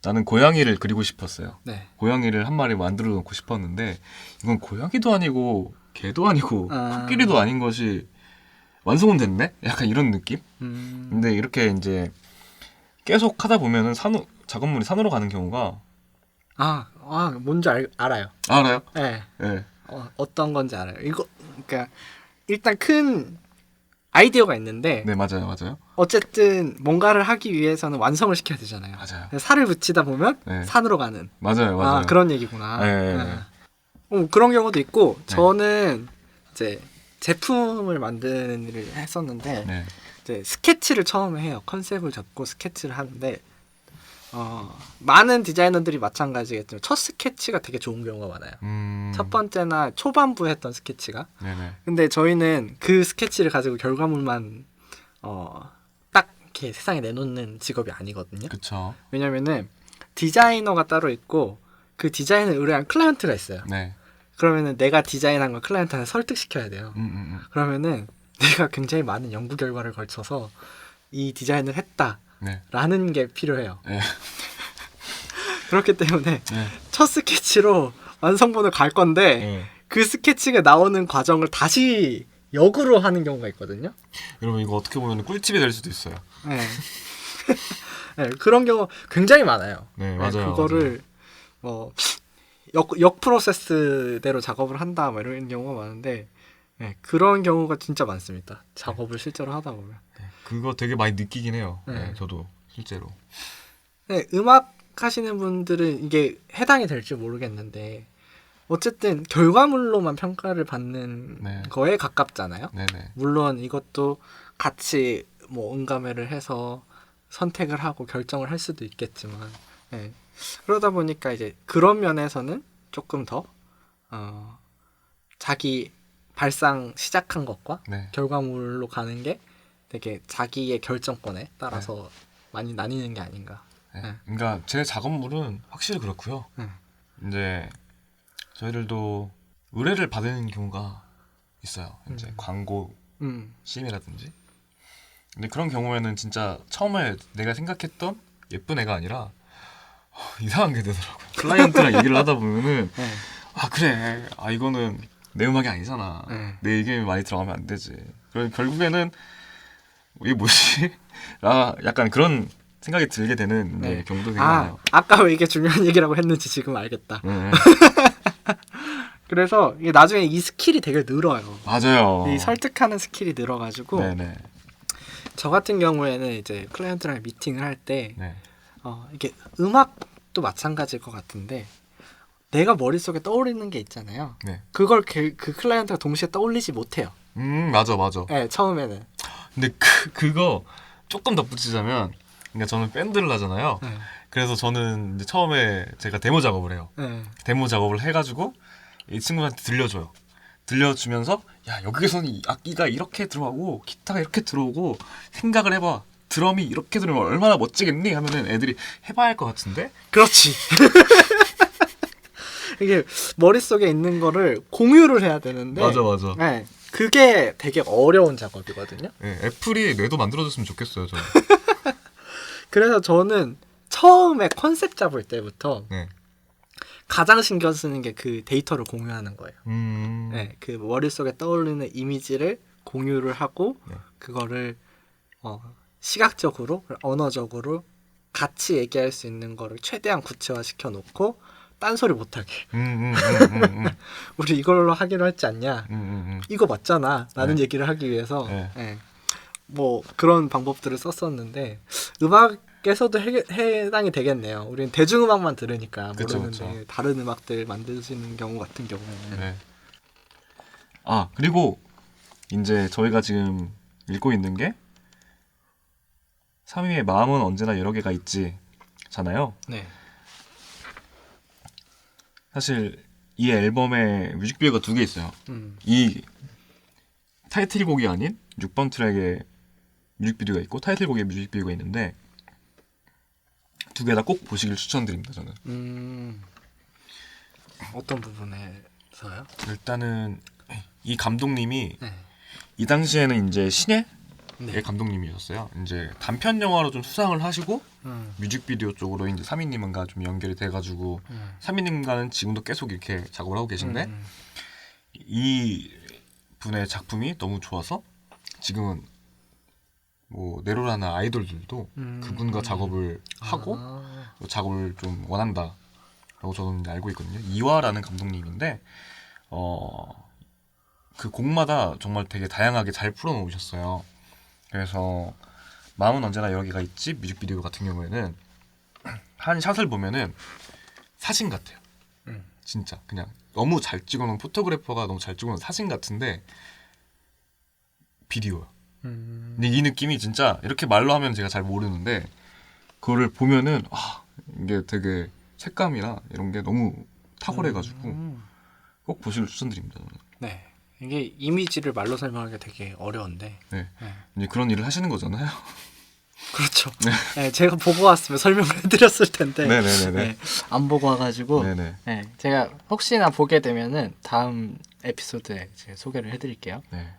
나는 고양이를 그리고 싶었어요. 네. 고양이를 한 마리 만들어 놓고 싶었는데 이건 고양이도 아니고 개도 아니고 코끼리도 아닌 것이 완성은 됐네? 약간 이런 느낌? 근데 이렇게 이제 계속 하다 보면은 작업물이 산으로 가는 경우가 뭔지 알아요. 알아요? 네. 네. 어떤 건지 알아요. 이거 그러니까 일단 큰 아이디어가 있는데 네, 맞아요. 어쨌든 뭔가를 하기 위해서는 완성을 시켜야 되잖아요. 맞아요. 살을 붙이다 보면 네. 산으로 가는. 맞아요. 그런 얘기구나. 네. 그런 경우도 있고 네. 저는 이제 제품을 만드는 일을 했었는데 네. 이제 스케치를 처음에 해요. 컨셉을 잡고 스케치를 하는데 많은 디자이너들이 마찬가지겠지만 첫 스케치가 되게 좋은 경우가 많아요. 첫 번째나 초반부에 했던 스케치가. 네네. 근데 저희는 그 스케치를 가지고 결과물만 딱 이렇게 세상에 내놓는 직업이 아니거든요. 그쵸. 왜냐면은 디자이너가 따로 있고 그 디자인을 의뢰한 클라이언트가 있어요. 네. 그러면은 내가 디자인한 걸 클라이언트한테 설득시켜야 돼요. 그러면은 내가 굉장히 많은 연구 결과를 걸쳐서 이 디자인을 했다라는 네. 게 필요해요. 네. 그렇기 때문에 네. 첫 스케치로 완성본을 갈 건데 네. 그 스케치가 나오는 과정을 다시 역으로 하는 경우가 있거든요. 여러분 이거 어떻게 보면 꿀팁이 될 수도 있어요. 네. 네, 그런 경우 굉장히 많아요. 네, 맞아요. 그거를 뭐 역 프로세스대로 작업을 한다 뭐 이런 경우가 많은데 그런 경우가 진짜 많습니다. 작업을 실제로 하다 보면. 그거 되게 많이 느끼긴 해요. 네. 네, 저도 실제로. 음악 하시는 분들은 이게 해당이 될지 모르겠는데 어쨌든 결과물로만 평가를 받는 거에 가깝잖아요. 네네. 물론 이것도 같이 뭐 응가매를 해서 선택을 하고 결정을 할 수도 있겠지만 그러다 보니까 이제 그런 면에서는 조금 더 자기 발상 시작한 것과 결과물로 가는 게 되게 자기의 결정권에 따라서 많이 나뉘는 게 아닌가. 그러니까 제 작업물은 확실히 그렇고요. 이제 저희들도 의뢰를 받는 경우가 있어요. 이제 광고 CM이라든지. 근데 그런 경우에는 진짜 처음에 내가 생각했던 예쁜 애가 아니라 이상한 게 되더라고요. 클라이언트랑 얘기를 하다 보면은 그래. 이거는 내 음악이 아니잖아. 내 의견이 많이 들어가면 안 되지. 결국에는 이게 뭐지? 약간 그런 생각이 들게 되는 경우도 되게 많아요. 아까 왜 이게 중요한 얘기라고 했는지 지금 알겠다. 그래서 이게 나중에 이 스킬이 되게 늘어요. 맞아요. 이 설득하는 스킬이 늘어가지고 네네. 저 같은 경우에는 이제 클라이언트랑 미팅을 할 때 이게 음악도 마찬가지일 것 같은데 내가 머릿속에 떠오르는 게 있잖아요. 그걸 그 클라이언트가 동시에 떠올리지 못해요. 맞아. 네, 처음에는. 근데 그거 조금 덧붙이자면 그러니까 저는 밴드를 하잖아요. 그래서 저는 이제 처음에 제가 데모 작업을 해요. 데모 작업을 해가지고 이 친구한테 들려줘요. 들려주면서 야 여기서는 이 악기가 이렇게 들어가고 기타가 이렇게 들어오고 생각을 해봐. 드럼이 이렇게 들으면 얼마나 멋지겠니? 하면은 애들이 해봐야 할 것 같은데? 그렇지. 이게 머릿속에 있는 거를 공유를 해야 되는데 맞아. 네, 그게 되게 어려운 작업이거든요. 네, 애플이 뇌도 만들어줬으면 좋겠어요, 저는. 그래서 저는 처음에 컨셉 잡을 때부터 네. 가장 신경 쓰는 게 그 데이터를 공유하는 거예요. 음. 네, 그 머릿속에 떠오르는 이미지를 공유를 하고 네. 그거를 시각적으로, 언어적으로 같이 얘기할 수 있는 거를 최대한 구체화시켜 놓고 딴소리 못하게. 우리 이걸로 하기로 했지 않냐? 이거 맞잖아. 라는 네. 얘기를 하기 위해서 네. 네. 뭐 그런 방법들을 썼었는데 음악에서도 해당이 되겠네요. 우리는 대중음악만 들으니까 그쵸, 모르는데 그쵸. 다른 음악들 만드시는 경우 같은 경우에는 네. 아, 그리고 이제 저희가 지금 읽고 있는 게 3위의 마음은 언제나 여러 개가 있지 잖아요. 네. 사실 이 앨범에 뮤직비디오가 2개 있어요. 이 타이틀곡이 아닌 6번 트랙에 뮤직비디오가 있고 타이틀곡에 뮤직비디오가 있는데 2개 다 꼭 보시길 추천드립니다. 저는. 어떤 부분에서요? 일단은 이 감독님이 네. 이 당시에는 이제 신예의 네. 감독님이셨어요. 이제 단편 영화로 좀 수상을 하시고 음. 뮤직비디오 쪽으로 이제 사미님과 좀 연결이 돼가지고 사미님과는 지금도 계속 이렇게 작업을 하고 계신데 이 분의 작품이 너무 좋아서 지금은 뭐 네로라는 아이돌들도 그분과 작업을 하고 작업을 좀 원한다라고 저는 이제 알고 있거든요. 이화라는 감독님인데 그 곡마다 정말 되게 다양하게 잘 풀어놓으셨어요. 그래서 마음은 언제나 여러 개가 있지 뮤직비디오 같은 경우에는 한 샷을 보면은 사진 같아요. 진짜 그냥 너무 잘 찍어놓은 포토그래퍼가 너무 잘 찍어놓은 사진 같은데 비디오야. 근데 이 느낌이 진짜 이렇게 말로 하면 제가 잘 모르는데 그거를 보면은 이게 되게 색감이나 이런 게 너무 탁월해가지고 꼭 보시길 추천드립니다. 저는. 네. 이게 이미지를 말로 설명하기가 되게 어려운데. 네. 네. 이제 그런 일을 하시는 거잖아요. 그렇죠. 네, 제가 보고 왔으면 설명을 해드렸을 텐데. 네네네네. 네, 안 보고 와가지고. 네네. 네, 제가 혹시나 보게 되면은 다음 에피소드에 제가 소개를 해드릴게요. 네.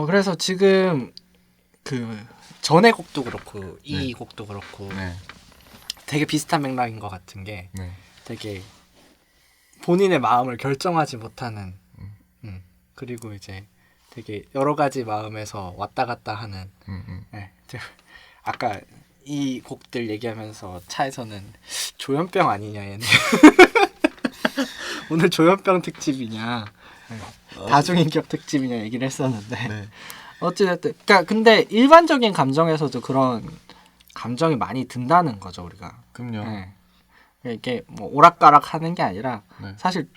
그래서 지금 그 전의 곡도 그렇고 이 네. 곡도 그렇고 네. 되게 비슷한 맥락인 것 같은 게 네. 되게 본인의 마음을 결정하지 못하는 그리고 이제 되게 여러 가지 마음에서 왔다 갔다 하는 네. 아까 이 곡들 얘기하면서 차에서는 조현병 아니냐 얘네 오늘 조현병 특집이냐 다중인격 특집이냐 얘기를 했었는데 네. 어찌됐든 그러니까 근데 일반적인 감정에서도 그런 감정이 많이 든다는 거죠 우리가. 그럼요. 네. 이게 뭐 오락가락 하는 게 아니라 네. 사실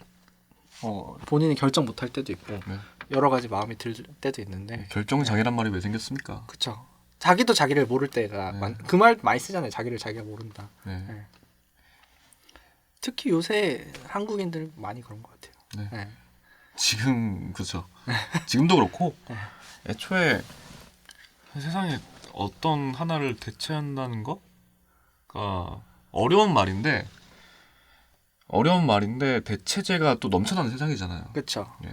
본인이 결정 못할 때도 있고 네. 여러 가지 마음이 들 때도 있는데 결정장애란 말이 왜 생겼습니까? 그쵸. 자기도 자기를 모를 때가 네. 그 말 많이 쓰잖아요. 자기를 자기가 모른다. 네. 네. 특히 요새 한국인들 많이 그런 것 같아요. 네. 네. 지금 그렇죠. 지금도 그렇고 네. 애초에 세상에 어떤 하나를 대체한다는 거가 어려운 말인데 대체제가 또 넘쳐나는 세상이잖아요. 그렇죠. 네.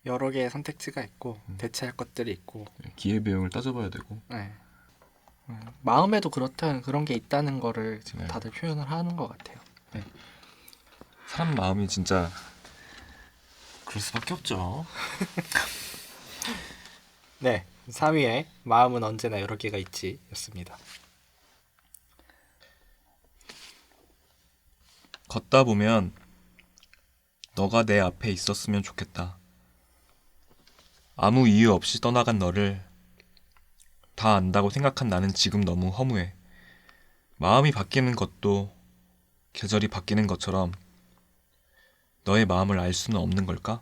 여러 개의 선택지가 있고 대체할 것들이 있고 기회비용을 따져봐야 되고. 네. 마음에도 그렇다는 그런 게 있다는 거를 지금 네. 다들 표현을 하는 것 같아요. 네. 사람 마음이 진짜 그럴 수밖에 없죠. 네, 3위에 마음은 언제나 여러 개가 있지 였습니다. 걷다 보면 너가 내 앞에 있었으면 좋겠다. 아무 이유 없이 떠나간 너를 다 안다고 생각한 나는 지금 너무 허무해. 마음이 바뀌는 것도 계절이 바뀌는 것처럼 너의 마음을 알 수는 없는 걸까?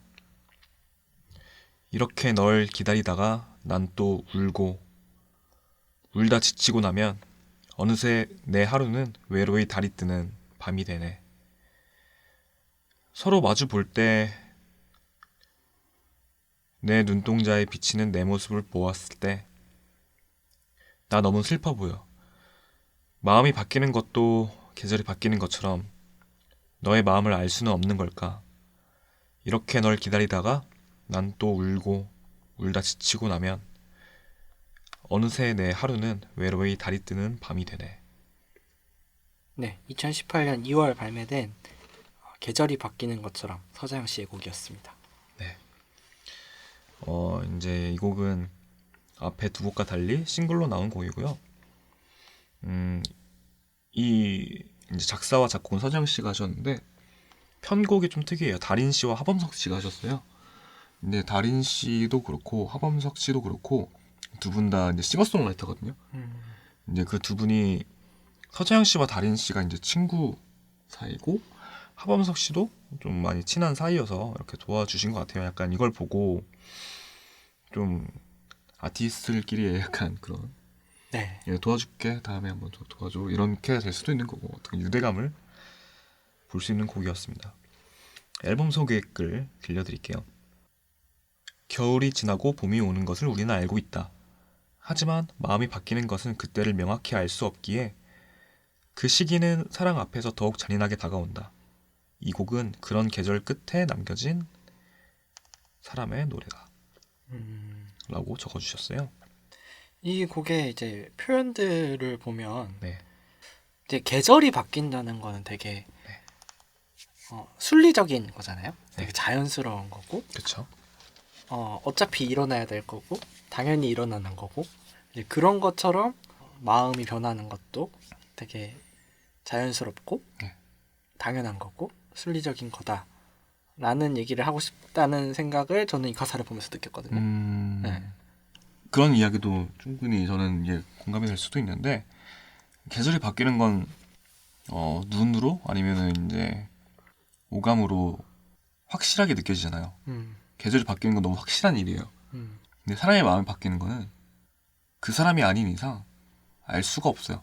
이렇게 널 기다리다가 난 또 울고 울다 지치고 나면 어느새 내 하루는 외로이 달이 뜨는 밤이 되네. 서로 마주 볼 때 내 눈동자에 비치는 내 모습을 보았을 때 나 너무 슬퍼 보여. 마음이 바뀌는 것도 계절이 바뀌는 것처럼 너의 마음을 알 수는 없는 걸까? 이렇게 널 기다리다가 난 또 울고 울다 지치고 나면 어느새 내 하루는 외로이 달이 뜨는 밤이 되네. 네, 2018년 2월 발매된 계절이 바뀌는 것처럼 서자영 씨의 곡이었습니다. 네. 이제 이 곡은 앞에 두 곡과 달리 싱글로 나온 곡이고요. 이 이제 작사와 작곡은 서장 씨가 하셨는데 편곡이 좀 특이해요. 달인 씨와 하범석 씨가 하셨어요. 근데 달인 씨도 그렇고 하범석 씨도 그렇고 두 분 다 이제 싱어송라이터거든요. 이제 그 두 분이 서장 씨와 달인 씨가 이제 친구 사이고 하범석 씨도 좀 많이 친한 사이여서 이렇게 도와주신 것 같아요. 약간 이걸 보고 좀 아티스트들끼리의 약간 그런 네. 도와줄게 다음에 한번 더 도와줘 이렇게 될 수도 있는 거고 어떤 유대감을 볼 수 있는 곡이었습니다. 앨범 소개글 들려드릴게요. 겨울이 지나고 봄이 오는 것을 우리는 알고 있다. 하지만 마음이 바뀌는 것은 그때를 명확히 알 수 없기에 그 시기는 사랑 앞에서 더욱 잔인하게 다가온다. 이 곡은 그런 계절 끝에 남겨진 사람의 노래다. 라고 적어주셨어요. 이 곡의 이제 표현들을 보면 네. 이제 계절이 바뀐다는 거는 되게 순리적인 거잖아요. 되게 네. 자연스러운 거고 그렇죠. 어차피 일어나야 될 거고 당연히 일어나는 거고 이제 그런 것처럼 마음이 변하는 것도 되게 자연스럽고 네. 당연한 거고 순리적인 거다 라는 얘기를 하고 싶다는 생각을 저는 이 가사를 보면서 느꼈거든요. 네. 그런 이야기도 충분히 저는 이게 공감이 될 수도 있는데 계절이 바뀌는 건 눈으로 아니면은 이제 오감으로 확실하게 느껴지잖아요. 계절이 바뀌는 건 너무 확실한 일이에요. 근데 사람의 마음이 바뀌는 거는 그 사람이 아닌 이상 알 수가 없어요.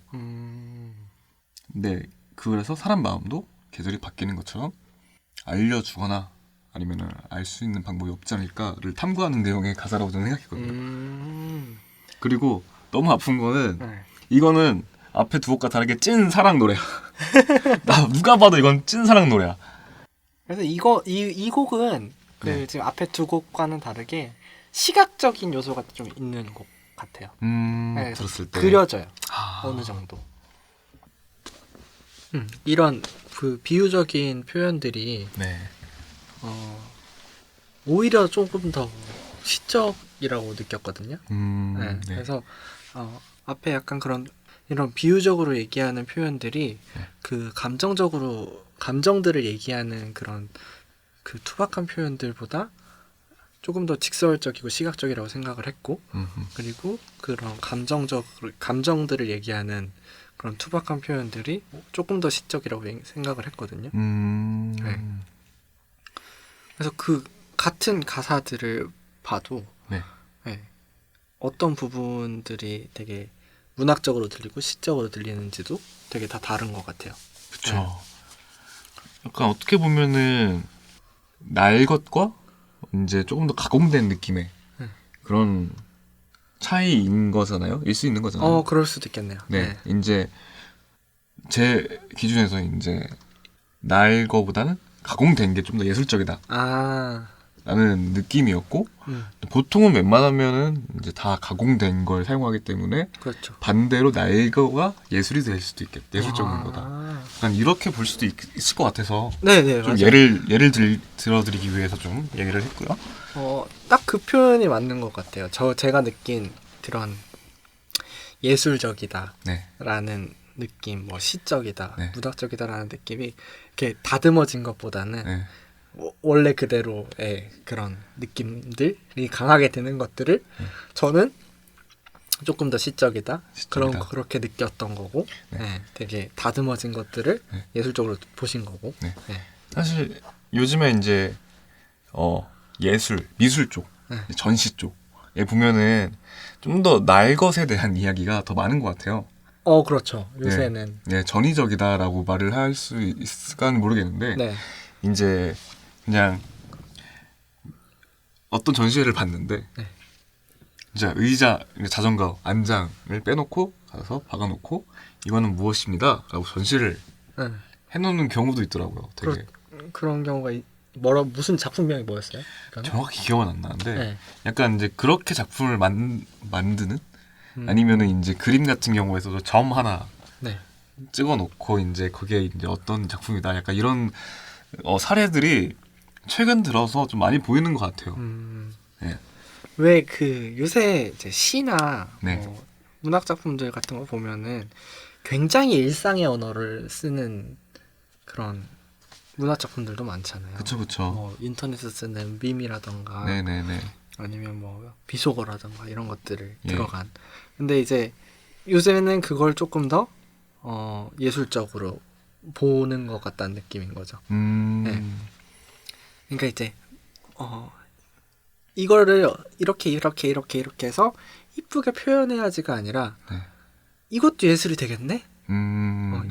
근데 그래서 사람 마음도 계절이 바뀌는 것처럼 알려주거나 아니면은 알 수 있는 방법이 없지 않을까를 탐구하는 내용의 가사라고 저는 생각했거든요. 그리고 너무 아픈 거는 네. 이거는 앞에 두 곡과 다르게 찐 사랑 노래야. 나 누가 봐도 이건 찐 사랑 노래야. 그래서 이 곡은 그 네. 지금 앞에 두 곡과는 다르게 시각적인 요소가 좀 있는 곡 같아요. 네, 들었을 때 그려져요. 아. 어느 정도. 이런 그 비유적인 표현들이 네. 오히려 조금 더 시적이라고 느꼈거든요. 네, 네. 그래서 앞에 약간 그런 이런 비유적으로 얘기하는 표현들이 네. 그 감정들을 얘기하는 그런 그 투박한 표현들보다 조금 더 직설적이고 시각적이라고 생각을 했고, 그리고 그런 감정들을 얘기하는 그런 투박한 표현들이 조금 더 시적이라고 생각을 했거든요. 네. 그래서 그 같은 가사들을 봐도 네. 네, 어떤 부분들이 되게 문학적으로 들리고 시적으로 들리는지도 되게 다 다른 것 같아요. 그쵸. 네. 약간 어떻게 보면은 날 것과 이제 조금 더 가공된 느낌의 그런 차이인 거잖아요. 일 수 있는 거잖아요. 그럴 수도 있겠네요. 네. 이제 제 기준에서 이제 날 거보다는 가공된 게 좀 더 예술적이다. 아, 라는 느낌이었고 보통은 웬만하면은 이제 다 가공된 걸 사용하기 때문에 그렇죠. 반대로 날 거가 예술이 될 수도 있겠다. 예술적인 거다. 약간 이렇게 볼 수도 있을 것 같아서 네네, 좀 맞아요. 예를 들어드리기 위해서 좀 얘기를 했고요. 딱 그 표현이 맞는 것 같아요. 제가 느낀 그런 예술적이다 네. 라는 느낌, 뭐 시적이다, 네. 문학적이다라는 느낌이 이렇게 다듬어진 것보다는 네. 원래 그대로의 그런 느낌들이 강하게 드는 것들을 저는 조금 더 시적이다. 그렇게 느꼈던 거고, 네. 네, 되게 다듬어진 것들을 네. 예술적으로 보신 거고. 네. 네. 사실 요즘에 이제 예술, 미술 쪽, 네. 전시 쪽에 보면은 좀 더 날 것에 대한 이야기가 더 많은 것 같아요. 그렇죠. 요새는. 네, 전위적이다라고 말을 할 수 있을까는 모르겠는데 네. 이제 그냥 어떤 전시회를 봤는데 네. 이제 의자, 자전거, 안장을 빼놓고 가서 박아놓고 이거는 무엇입니다 라고 전시를 네. 해놓는 경우도 있더라고요. 되게 그런 경우가 무슨 작품명이 뭐였어요? 그러면? 정확히 기억은 안 나는데 네. 약간 이제 그렇게 작품을 만드는 음. 아니면은 이제 그림 같은 경우에서도 점 하나 네. 찍어놓고 이제 거기에 이제 어떤 작품이다 약간 이런 사례들이 최근 들어서 좀 많이 보이는 것 같아요. 네. 왜 그 요새 이제 시나 네. 뭐 문학 작품들 같은 거 보면은 굉장히 일상의 언어를 쓰는 그런 문학 작품들도 많잖아요. 그쵸 그쵸. 뭐 인터넷에 쓰는 밈이라던가 네네네. 아니면 뭐 비속어라던가 이런 것들을 예. 들어간. 근데 이제 요새는 그걸 조금 더 예술적으로 보는 것 같다는 느낌인 거죠. 네. 그러니까 이제 이거를 이렇게 해서 이쁘게 표현해야지가 아니라 네. 이것도 예술이 되겠네?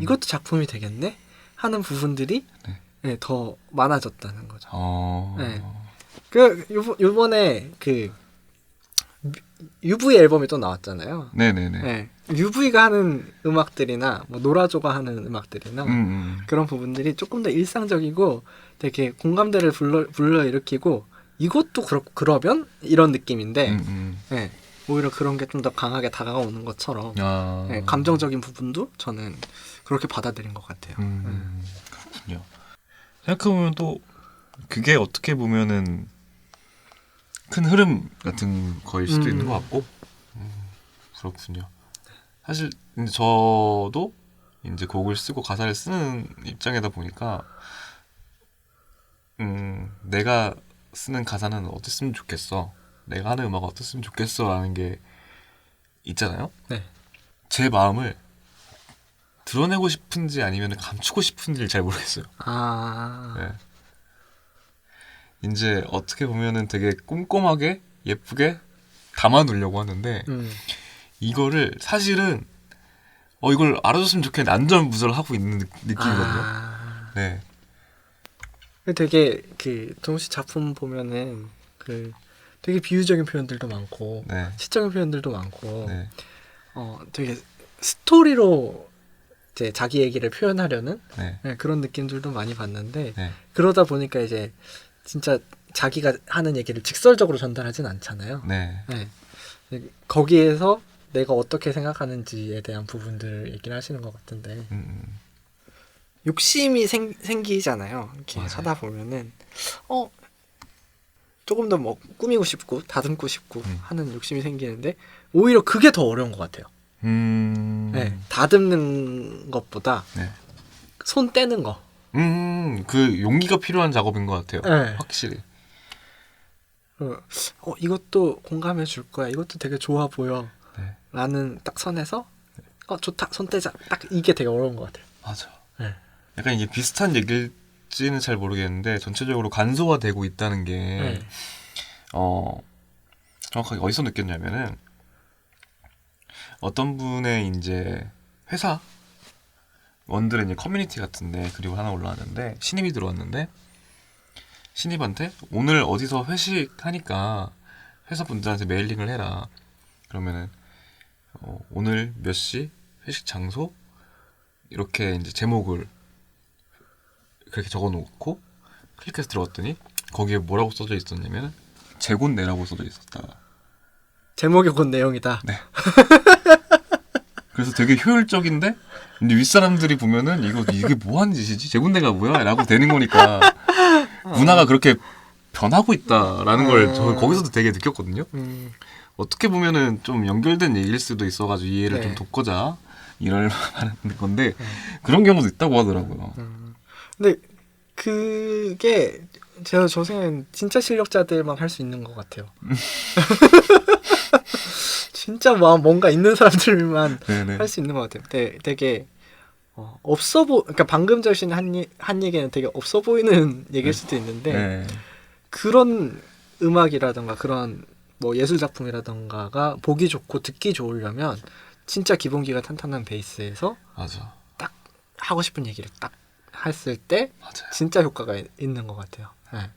이것도 작품이 되겠네? 하는 부분들이 네. 네, 더 많아졌다는 거죠. 네. 요번에 그 UV 앨범이 또 나왔잖아요. 네네네. 네. UV가 하는 음악들이나 뭐 노라조가 하는 음악들이나 그런 부분들이 조금 더 일상적이고 되게 공감대를 불러일으키고 이것도 그러면 이런 느낌인데 네. 오히려 그런 게 좀 더 강하게 다가오는 것처럼 네, 감정적인 부분도 저는 그렇게 받아들인 것 같아요. 그렇군요. 생각해보면 또 그게 어떻게 보면은 큰 흐름 같은 거일 수도 있는 것 같고 그렇군요. 사실 이제 저도 이제 곡을 쓰고 가사를 쓰는 입장이다 보니까 내가 쓰는 가사는 어땠으면 좋겠어, 내가 하는 음악은 어땠으면 좋겠어 라는 게 있잖아요. 네. 제 마음을 드러내고 싶은지 아니면 감추고 싶은지를 잘 모르겠어요. 네. 이제 어떻게 보면은 되게 꼼꼼하게 예쁘게 담아두려고 하는데 이거를 사실은 이걸 알아줬으면 좋겠는데 안절부절하고 있는 느낌이거든요. 네. 되게 그 동시 작품 보면은 그 되게 비유적인 표현들도 많고 네. 시적인 표현들도 많고 네. 되게 스토리로 이제 자기 얘기를 표현하려는 네. 네, 그런 느낌들도 많이 봤는데 네. 그러다 보니까 이제 진짜 자기가 하는 얘기를 직설적으로 전달하진 않잖아요. 네. 네. 거기에서 내가 어떻게 생각하는지에 대한 부분들 얘기를 하시는 것 같은데 욕심이 생기잖아요. 이렇게 맞아요. 하다 보면은 조금 더 뭐 꾸미고 싶고 다듬고 싶고 하는 욕심이 생기는데 오히려 그게 더 어려운 것 같아요. 네, 다듬는 것보다 네. 손 떼는 거. 그 용기가 필요한 작업인 것 같아요. 네. 확실히. 이것도 공감해 줄 거야. 이것도 되게 좋아 보여. 네. 라는 딱 선에서 좋다. 손 떼자. 딱 이게 되게 어려운 것 같아요. 맞아. 네. 약간 이게 비슷한 얘기일지는 잘 모르겠는데 전체적으로 간소화되고 있다는 게 네. 정확하게 어디서 느꼈냐면은 어떤 분의 이제 회사 원들의 이제 커뮤니티 같은데 그리고 하나 올라왔는데 신입이 들어왔는데 신입한테 오늘 어디서 회식하니까 회사 분들한테 메일링을 해라. 그러면은 오늘 몇 시 회식 장소 이렇게 이제 제목을 그렇게 적어놓고 클릭해서 들어갔더니 거기에 뭐라고 써져 있었냐면 재곤내라고 써져 있었다. 제목이 곧 내용이다. 네. 그래서 되게 효율적인데 근데 윗사람들이 보면은 이게 뭐하는 짓이지? 재곤내가 뭐야? 라고 되는 거니까 문화가 그렇게 변하고 있다라는 걸 저는 거기서도 되게 느꼈거든요. 어떻게 보면은 좀 연결된 얘기일 수도 있어가지고 이해를 네. 좀 돕고자 이럴 말하는 건데 그런 경우도 있다고 하더라고요. 근데 그게 저 생각엔 진짜 실력자들만 할 수 있는 것 같아요. 진짜 뭔가 있는 사람들만 네네. 할 수 있는 것 같아요. 되게 그러니까 방금 전신 한 얘기는 되게 없어 보이는 얘기일 수도 있는데 네. 그런 음악이라던가 그런 뭐 예술 작품이라던가가 보기 좋고 듣기 좋으려면 진짜 기본기가 탄탄한 베이스에서 맞아. 딱 하고 싶은 얘기를 딱 했을 때 맞아요. 진짜 효과가 있는 것 같아요. 네.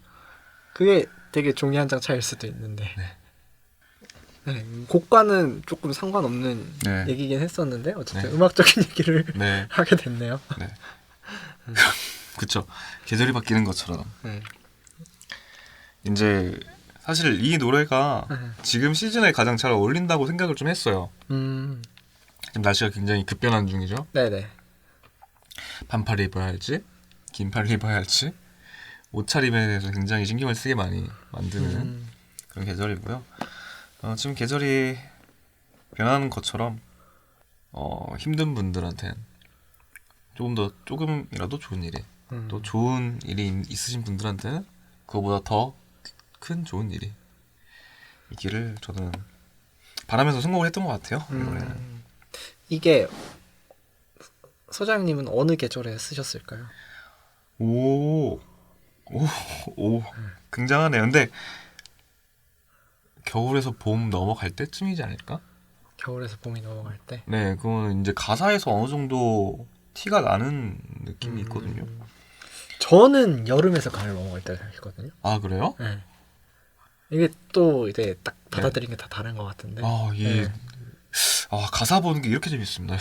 그게 되게 종이 한 장 차이일 수도 있는데 네, 곡과는 조금 상관없는 네. 얘기긴 했었는데 어쨌든 네. 음악적인 얘기를 네. 하게 됐네요. 네. 그쵸. 계절이 바뀌는 것처럼 네. 이제 사실 이 노래가 지금 시즌에 가장 잘 어울린다고 생각을 좀 했어요. 지금 날씨가 굉장히 급변하는 중이죠. 네네. 반팔 입어야 할지 긴팔 입어야 할지 옷차림에 대해서 굉장히 신경을 쓰게 많이 만드는 그런 계절이고요. 지금 계절이 변하는 것처럼 힘든 분들한테는 조금이라도 좋은 일이 또 좋은 일이 있으신 분들한테는 그거보다 더 큰 좋은 일이 있기를 저는 바라면서 선곡을 했던 것 같아요. 이 노래는. 이게 소장님은 어느 계절에 쓰셨을까요? 오, 굉장하네요. 근데 겨울에서 봄 넘어갈 때쯤이지 않을까? 겨울에서 봄이 넘어갈 때. 네, 그거는 이제 가사에서 어느 정도 티가 나는 느낌이 있거든요. 저는 여름에서 가을 넘어갈 때 생각했거든요. 아, 그래요? 네. 이게 또 이제 딱 받아들이는 게 다 다른 것 같은데. 네. 가사 보는 게 이렇게 재밌습니다.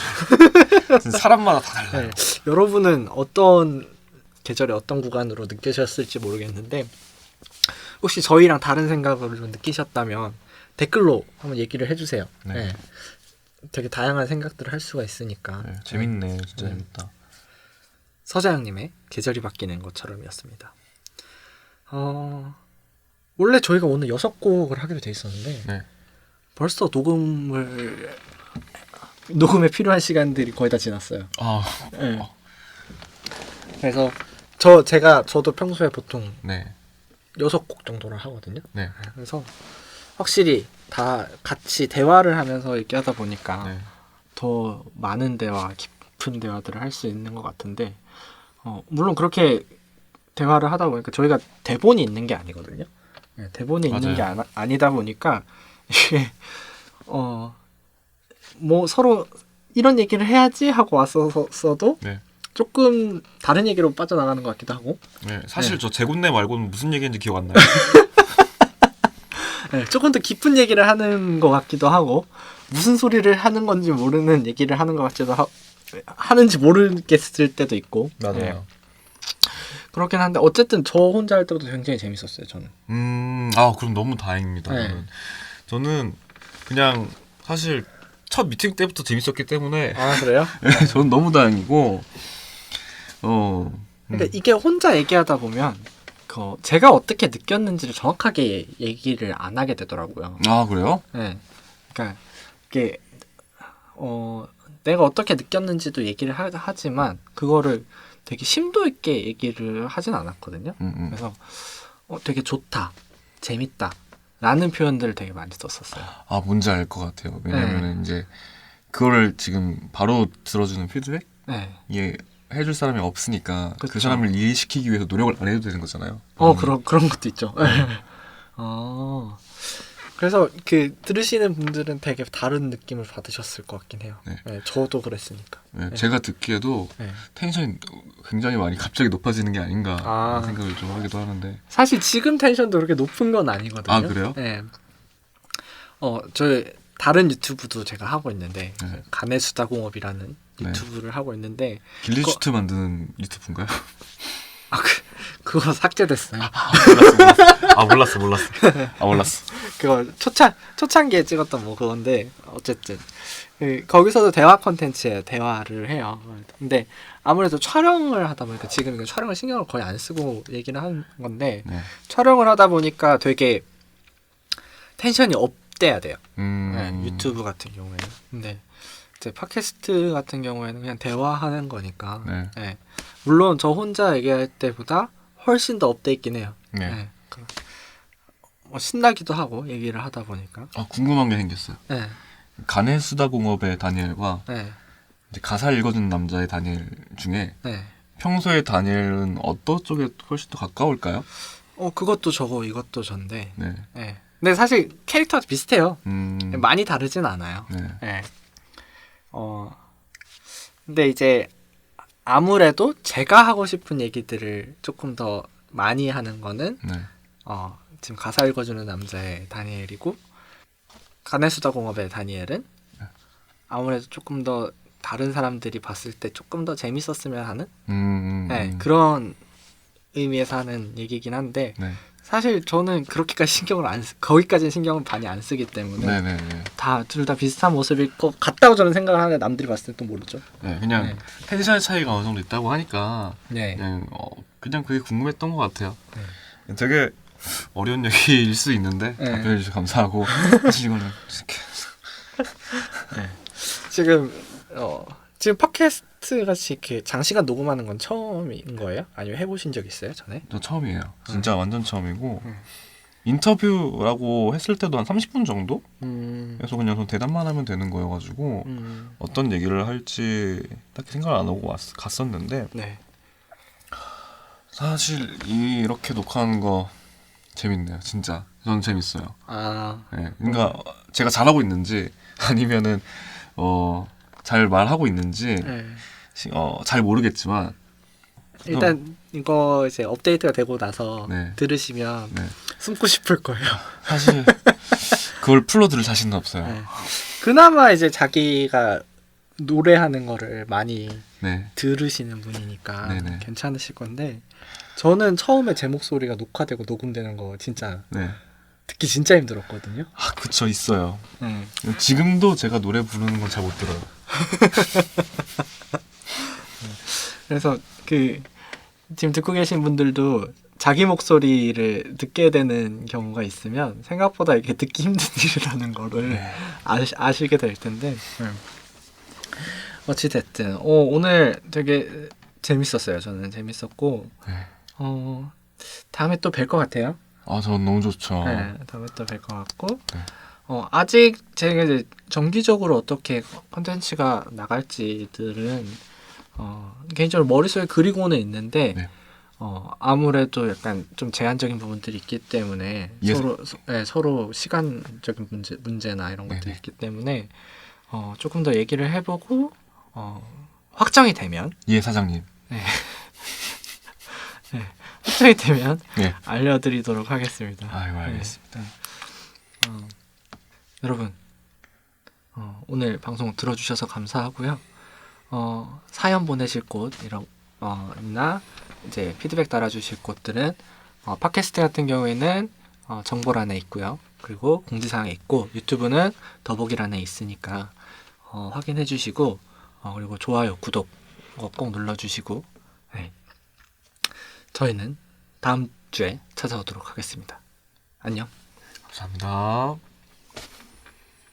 사람마다 다 달라요. 네. 여러분은 어떤 계절에 어떤 구간으로 느끼셨을지 모르겠는데 혹시 저희랑 다른 생각을 좀 느끼셨다면 댓글로 한번 얘기를 해주세요. 네. 네. 되게 다양한 생각들을 할 수가 있으니까. 네, 재밌네. 진짜 재밌다. 서자영님의 계절이 바뀌는 것처럼이었습니다. 원래 저희가 오늘 6곡을 하기로 돼 있었는데 네. 벌써 녹음에 필요한 시간들이 거의 다 지났어요. 네. 그래서 저도 평소에 보통 네. 6곡 정도를 하거든요. 네. 그래서 확실히 다 같이 대화를 하면서 얘기하다 보니까 네. 더 많은 대화, 깊은 대화들을 할 수 있는 것 같은데 물론 그렇게 대화를 하다 보니까 저희가 대본이 있는 게 아니거든요. 네, 대본이 있는 게 아니다 보니까 이게 뭐 서로 이런 얘기를 해야지 하고 왔었어도 네. 조금 다른 얘기로 빠져나가는 것 같기도 하고. 네. 사실 네. 저 재군내 말고는 무슨 얘기인지 기억 안 나요. 네, 조금 더 깊은 얘기를 하는 것 같기도 하고 무슨 소리를 하는 건지 모르는 얘기를 하는 것 같기도 하는지 모르겠을 때도 있고. 맞아요. 네. 그렇긴 한데 어쨌든 저 혼자 할 때도 굉장히 재밌었어요. 저는. 그럼 너무 다행입니다. 네. 저는 그냥 사실 첫 미팅 때부터 재밌었기 때문에 아 그래요? 저는 너무 다행이고 그러니까 이게 혼자 얘기하다 보면 제가 어떻게 느꼈는지를 정확하게 얘기를 안 하게 되더라고요. 아 그래요? 네. 그러니까 이게 내가 어떻게 느꼈는지도 얘기를 하지만 그거를 되게 심도 있게 얘기를 하진 않았거든요. 그래서 되게 좋다, 재밌다 라는 표현들을 되게 많이 썼었어요. 아 뭔지 알 것 같아요. 왜냐면은 이제 그거를 지금 바로 들어주는 피드백? 네. 이게 해줄 사람이 없으니까 그 그쵸. 사람을 이해시키기 위해서 노력을 안 해도 되는 거잖아요. 그런 것도 있죠. 그래서 들으시는 분들은 되게 다른 느낌을 받으셨을 것 같긴 해요. 네. 네, 저도 그랬으니까. 네, 네. 제가 듣기에도 네. 텐션이 굉장히 많이 갑자기 높아지는 게 아닌가 아. 생각을 좀 하기도 하는데. 사실 지금 텐션도 그렇게 높은 건 아니거든요. 아, 그래요? 네. 저희 다른 유튜브도 제가 하고 있는데 네. 간의 수다공업이라는 네. 유튜브를 하고 있는데 길리슈트 만드는 유튜브인가요? 그거 삭제됐어요. 몰랐어. 그거 초창기에 찍었던 뭐 그건데 어쨌든 거기서도 대화 콘텐츠예요. 대화를 해요. 근데 아무래도 촬영을 하다 보니까 지금 촬영을 신경을 거의 안 쓰고 얘기를 하는 건데 네. 촬영을 하다 보니까 되게 텐션이 업돼야 돼요. 네, 유튜브 같은 경우에는. 근데 이제 팟캐스트 같은 경우에는 그냥 대화하는 거니까. 네. 네. 물론 저 혼자 얘기할 때보다 훨씬 더 업돼 있긴 해요. 네. 신나기도 하고 얘기를 하다 보니까. 궁금한 게 생겼어요. 네. 간의 수다공업의 다니엘과 네. 이제 가사 읽어주는 남자의 다니엘 중에 네. 평소에 다니엘은 어떤 쪽에 훨씬 더 가까울까요? 그것도 저고 이것도 전데. 네. 네. 근데 사실 캐릭터가 비슷해요. 많이 다르진 않아요. 네. 네. 근데 이제 아무래도 제가 하고 싶은 얘기들을 조금 더 많이 하는 거는 네. 지금 가사 읽어주는 남자의 다니엘이고 가내수다공업의 다니엘은 아무래도 조금 더 다른 사람들이 봤을 때 조금 더 재밌었으면 하는 네, 그런 의미에서 하는 얘기긴 한데 네. 사실 저는 그렇게까지 신경을 거기까지는 신경을 많이 안 쓰기 때문에 네네네. 둘 다 비슷한 모습일 것 같다고 저는 생각을 하는데 남들이 봤을 때 또 모르죠. 네, 그냥 네. 텐션의 차이가 어느 정도 있다고 하니까 네. 그냥 그게 궁금했던 것 같아요. 네. 되게 어려운 얘기일 수 있는데 네. 답변해 주셔서 감사하고 사실 이거는 이렇게 네. 지금 팟캐스트 같이 이렇게 장시간 녹음하는 건 처음인 거예요? 아니면 해보신 적 있어요 전에? 저 처음이에요. 진짜 완전 처음이고 인터뷰라고 했을 때도 한 30분 정도? 그래서 그냥 좀 대답만 하면 되는 거여가지고 어떤 얘기를 할지 딱히 생각을 안 하고 갔었는데 네. 사실 이렇게 녹화하는 거 재밌네요. 진짜 저는 재밌어요. 네, 그러니까 제가 잘하고 있는지 아니면은 잘 말하고 있는지 네. 잘 모르겠지만 일단 이거 이제 업데이트가 되고 나서 네. 들으시면 네. 숨고 싶을 거예요. 사실 그걸 풀로 들을 자신은 없어요. 네. 그나마 이제 자기가 노래하는 거를 많이 네. 들으시는 분이니까 네네. 괜찮으실 건데 저는 처음에 제 목소리가 녹화되고 녹음되는 거 진짜 네. 듣기 진짜 힘들었거든요. 그쵸, 있어요. 네. 지금도 제가 노래 부르는 건 잘 못 들어요. 그래서 지금 듣고 계신 분들도 자기 목소리를 듣게 되는 경우가 있으면 생각보다 이게 듣기 힘든 일이라는 거를 네. 아시게 될 텐데 어찌됐든 오늘 되게 재밌었어요. 저는 재밌었고 네. 다음에 또 뵐 것 같아요. 전 너무 좋죠. 네, 다음에 또 뵐 것 같고 네. 아직 제가 이제 정기적으로 어떻게 콘텐츠가 나갈지들은 개인적으로 머릿속에 그리고는 있는데 네. 아무래도 약간 좀 제한적인 부분들이 있기 때문에 서로 시간적인 문제나 이런 것들이 네네. 있기 때문에 조금 더 얘기를 해보고 확정이 되면 예, 사장님. 확정이 되면 네. 알려드리도록 하겠습니다. 아이고, 알겠습니다. 여러분 오늘 방송 들어주셔서 감사하고요. 사연 보내실 곳이나 이제 피드백 달아주실 곳들은 팟캐스트 같은 경우에는 정보란에 있고요. 그리고 공지사항에 있고 유튜브는 더보기란에 있으니까 확인해 주시고 그리고 좋아요, 구독 꼭 눌러주시고 네. 저희는 다음 주에 찾아오도록 하겠습니다. 안녕. 감사합니다.